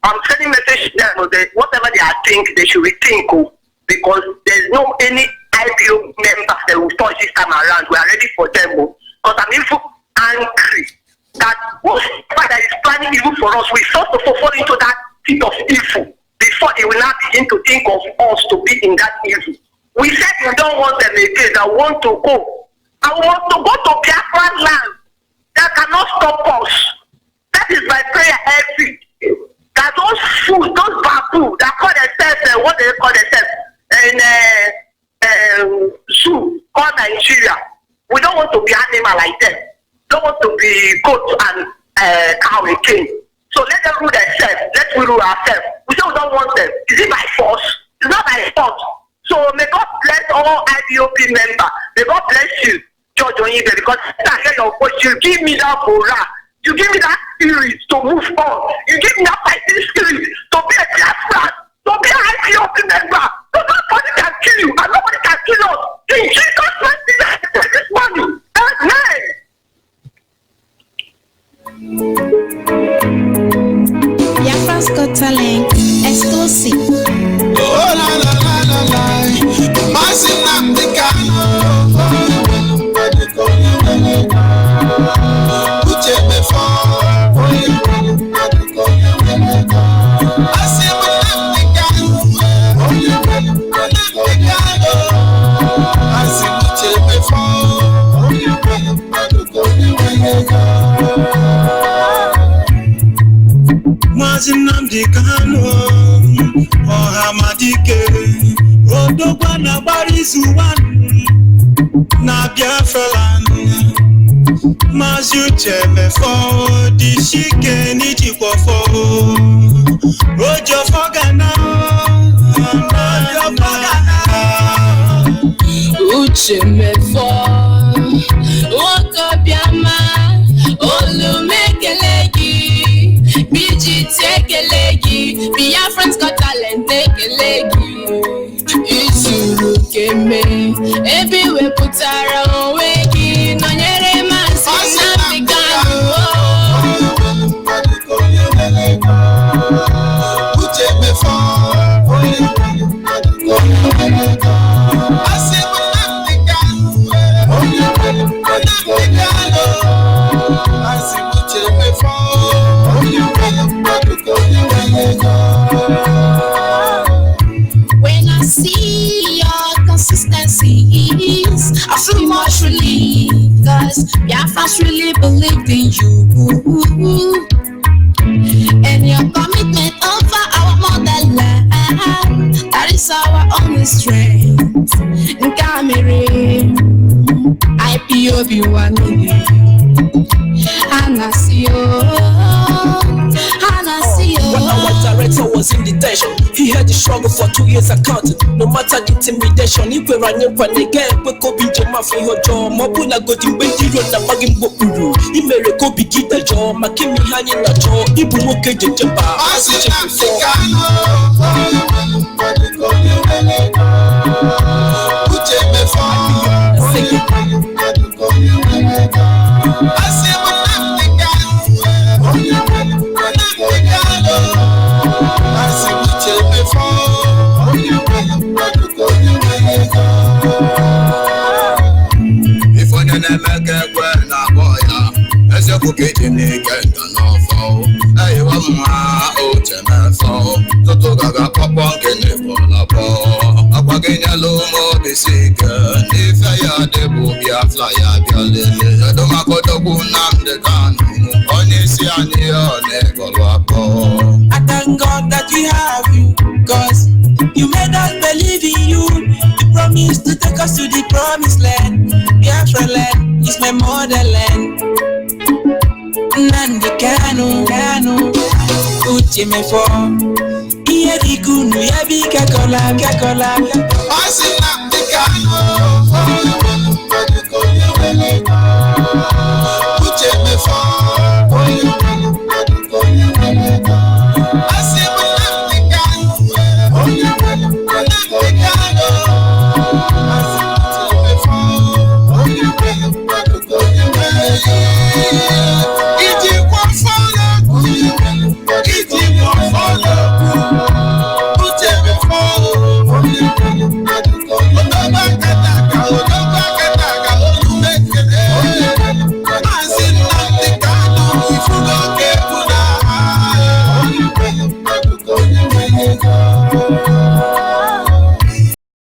I'm sending message to them that whatever they are thinking, they should rethink, because there's no any IPO members that will touch this time around. We are ready for them, because I'm even angry that whoever that is planning evil for us, we first of all fall into that pit of evil before they will not begin to think of us to be in that evil. We said we don't want them again, that want to go. I want to go to Biafra land. That cannot stop us. That is my prayer every day. That those fools, those babu that call themselves, what they call themselves, zoo, called Nigeria. We don't want to be animal like them. Don't want to be goat and cow again. So let them rule themselves. Let's rule ourselves. We say we don't want them. Is it by force? It's not by force. So may God bless all IBOP members. May God bless you, George Onibe, because I hear your voice. You give me that morale. You give me that spirit to move on. You give me that fighting spirit to be a Biafran, to be an IBOP member. So nobody can kill you and nobody can kill us. In Jesus' name, this morning. Amen. Biafra's Got Talent exclusive. Oh la la la la la, Masim Namdekano. Uche me for, Masim Namdekano. Masim Uche me for. Masim Namdekano. Ohamadike Odogwa na Barizuwan na Biafra Mazu Chemefo di shike ni jikwofo Ojo Fogana Uche mefo Woko biama Olumekelegi Biji tekelegi Biafra's Got Talent tekelegi Isuru keme Ebi weputara onwegi Nonyere masi Namdekano Uche mefo believe, cause Biafras really believed in you. And your commitment over our motherland, that is our only strength. Nkamere, IPOB Wanini, Anasio. When our director was in detention, he had the struggle for 2 years accounting. No matter the intimidation, he were running for the game. We could be Jama for your job. Mabuna got in Bendy Road, the bagging Bokuru. He made a copy get the job. Makimi hanging the jaw. Ibu Moke Jamba. I see I thank God that we have you, cause you made us believe in you. You promised to take us to the promised land. Biafra land is my motherland. Nandi Kanu, Uche me for. Iye bikunu, iye bikakola. Asi Nandi Kanu, Uche me for. Yeah.